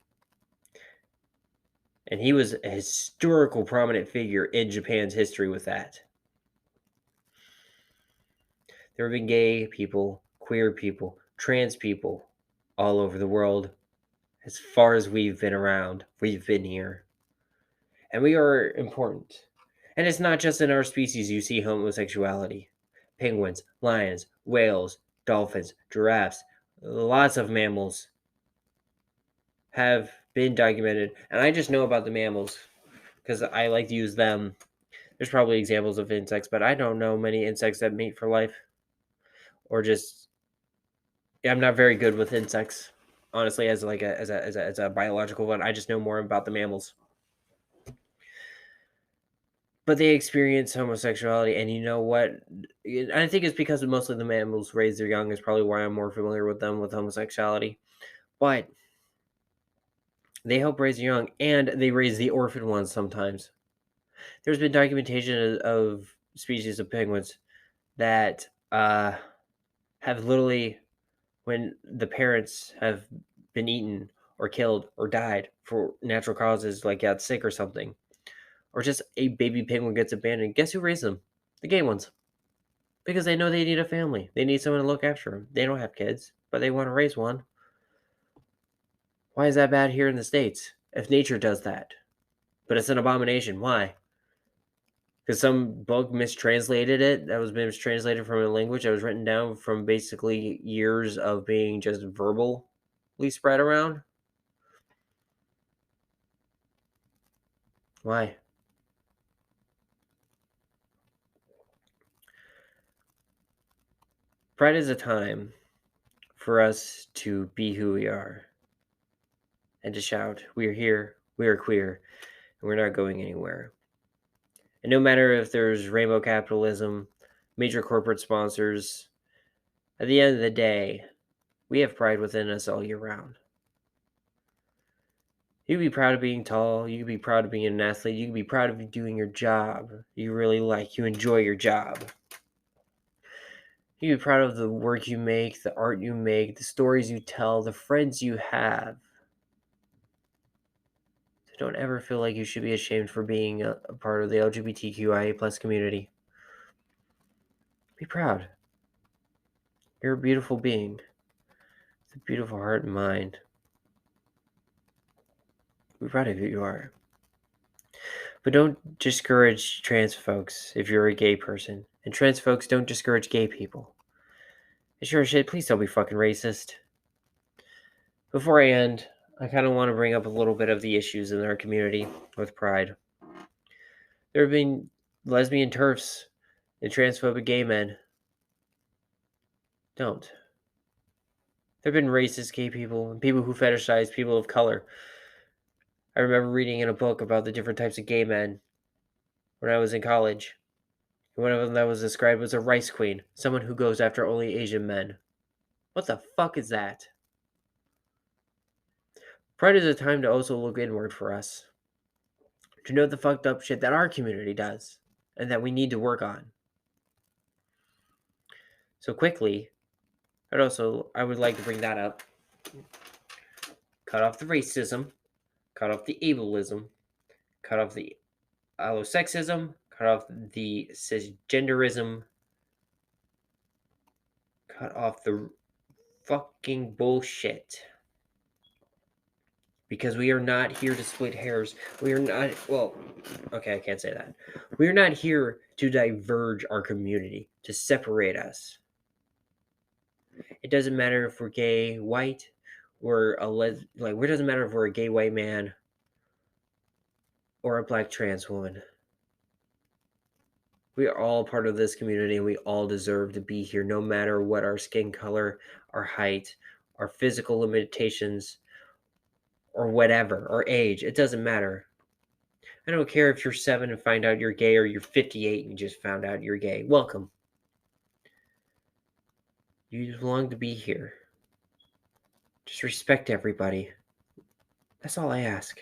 And he was a historical prominent figure in Japan's history with that. There have been gay people, queer people, trans people all over the world. As far as we've been around, we've been here. And we are important. And it's not just in our species you see homosexuality. Penguins, lions, whales, dolphins, giraffes, lots of mammals have been documented. And I just know about the mammals because I like to use them. There's probably examples of insects, but I don't know many insects that mate for life. Or just, I'm not very good with insects, honestly, as a biological one. I just know more about the mammals. But they experience homosexuality, and you know what? I think it's because mostly the mammals raise their young is probably why I'm more familiar with them with homosexuality. But they help raise the young, and they raise the orphan ones sometimes. There's been documentation of species of penguins that have literally, when the parents have been eaten or killed or died for natural causes, like got sick or something, or just a baby penguin gets abandoned, guess who raised them? The gay ones. Because they know they need a family. They need someone to look after them. They don't have kids, but they want to raise one. Why is that bad here in the States? If nature does that. But it's an abomination. Why? Because some book mistranslated it. That was mistranslated from a language that was written down from basically years of being just verbally spread around. Why? Pride is a time for us to be who we are and to shout, "We are here, we are queer, and we're not going anywhere." And no matter if there's rainbow capitalism, major corporate sponsors, at the end of the day, we have pride within us all year round. You can be proud of being tall. You can be proud of being an athlete. You can be proud of doing your job you really like. You enjoy your job. You can be proud of the work you make, the art you make, the stories you tell, the friends you have. So don't ever feel like you should be ashamed for being a part of the LGBTQIA plus community. Be proud. You're a beautiful being with a beautiful heart and mind. Be proud of who you are. But don't discourage trans folks if you're a gay person. And trans folks, don't discourage gay people. And sure as shit, please don't be fucking racist. Before I end, I kind of want to bring up a little bit of the issues in our community with pride. There have been lesbian turfs and transphobic gay men. Don't. There have been racist gay people and people who fetishize people of color. I remember reading in a book about the different types of gay men when I was in college. One of them that was described was a rice queen, someone who goes after only Asian men. What the fuck is that? Pride is a time to also look inward for us. To know the fucked up shit that our community does and that we need to work on. So quickly, I would like to bring that up. Cut off the racism, cut off the ableism, cut off the allosexism, cut off the cisgenderism, cut off the fucking bullshit. Because we are not here to split hairs. We are not, well, okay, I can't say that. We are not here to diverge our community, to separate us. It doesn't matter if we're gay, white, or it doesn't matter if we're a gay white man or a black trans woman. We are all part of this community and we all deserve to be here no matter what our skin color, our height, our physical limitations, or whatever, or age. It doesn't matter. I don't care if you're 7 and find out you're gay or you're 58 and just found out you're gay. Welcome. You belong to be here. Just respect everybody. That's all I ask.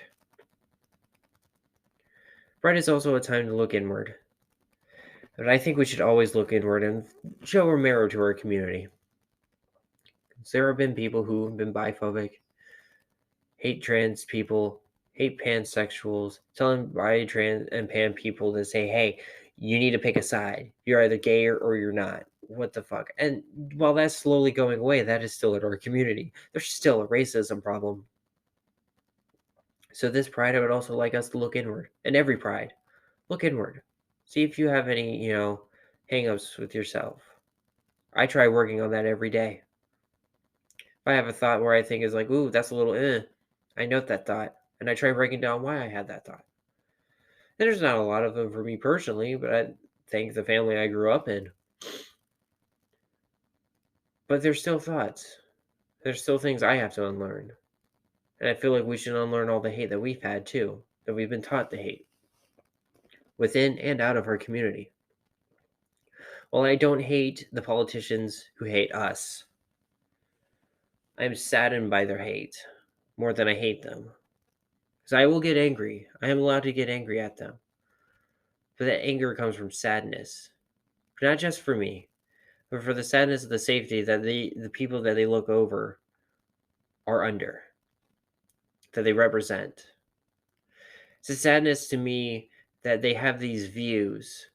Pride is also a time to look inward. But I think we should always look inward and show a mirror to our community. There have been people who have been biphobic, hate trans people, hate pansexuals, telling bi, trans, and pan people to say, hey, you need to pick a side. You're either gay or you're not. What the fuck? And while that's slowly going away, that is still in our community. There's still a racism problem. So this pride, I would also like us to look inward. And every pride, look inward. See if you have any, hang-ups with yourself. I try working on that every day. If I have a thought where I think is like, ooh, that's a little I note that thought. And I try breaking down why I had that thought. And there's not a lot of them for me personally, but I thank the family I grew up in. But there's still thoughts. There's still things I have to unlearn. And I feel like we should unlearn all the hate that we've had too, that we've been taught to hate, within and out of our community. While I don't hate the politicians who hate us, I am saddened by their hate more than I hate them. Because I will get angry. I am allowed to get angry at them. But that anger comes from sadness. But not just for me, but for the sadness of the safety that the people that they look over are under, that they represent. It's a sadness to me that they have these views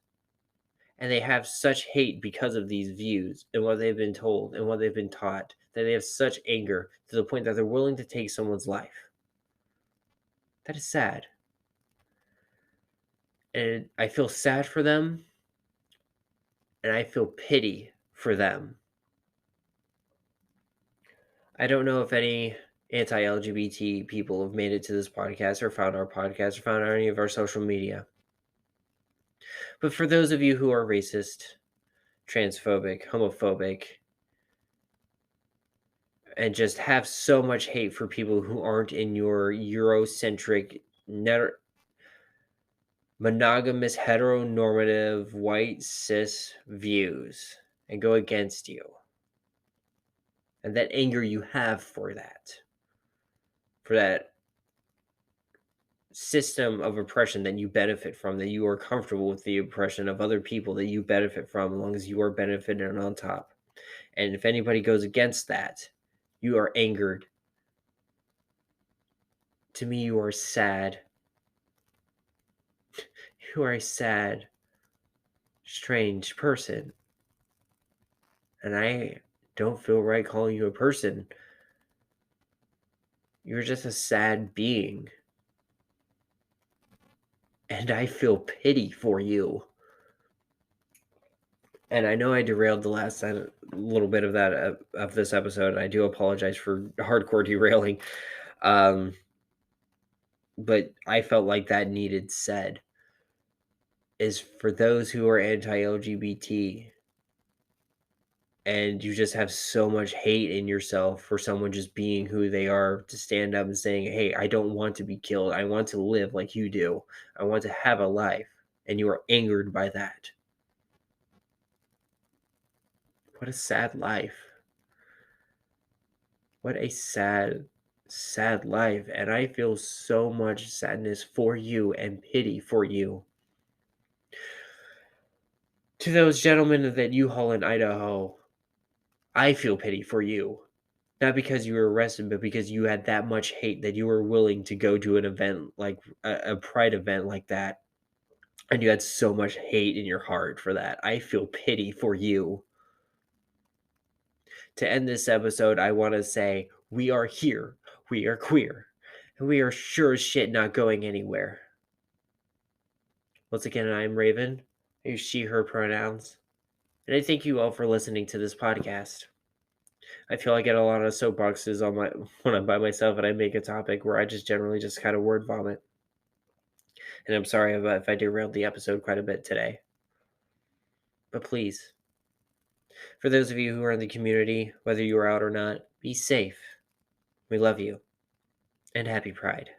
and they have such hate because of these views and what they've been told and what they've been taught, that they have such anger to the point that they're willing to take someone's life. That is sad. And I feel sad for them, and I feel pity for them. I don't know if any anti-LGBT people have made it to this podcast or found our podcast or found any of our social media. But for those of you who are racist, transphobic, homophobic, and just have so much hate for people who aren't in your Eurocentric, monogamous, heteronormative, white, cis views and go against you. And that anger you have for that system of oppression that you benefit from, that you are comfortable with the oppression of other people that you benefit from, as long as you are benefiting on top. And if anybody goes against that, you are angered. To me, you are sad. You are a sad, strange person. And I don't feel right calling you a person. You're just a sad being. And I feel pity for you. And I know I derailed the last little bit of that of this episode. I do apologize for hardcore derailing. But I felt like that needed said. Is for those who are anti-LGBT and you just have so much hate in yourself for someone just being who they are, to stand up and saying, hey, I don't want to be killed. I want to live like you do. I want to have a life. And you are angered by that. What a sad life. What a sad, sad life. And I feel so much sadness for you and pity for you. To those gentlemen that U-Haul in Idaho, I feel pity for you. Not because you were arrested, but because you had that much hate that you were willing to go to an event like a pride event like that. And you had so much hate in your heart for that. I feel pity for you. To end this episode, I want to say, we are here. We are queer. And we are sure as shit not going anywhere. Once again, I'm Rayven. I use she, her pronouns. And I thank you all for listening to this podcast. I feel I get a lot of soapboxes when I'm by myself and I make a topic where I just generally just kind of word vomit. And I'm sorry if I derailed the episode quite a bit today. But please, for those of you who are in the community, whether you are out or not, be safe. We love you. And happy Pride.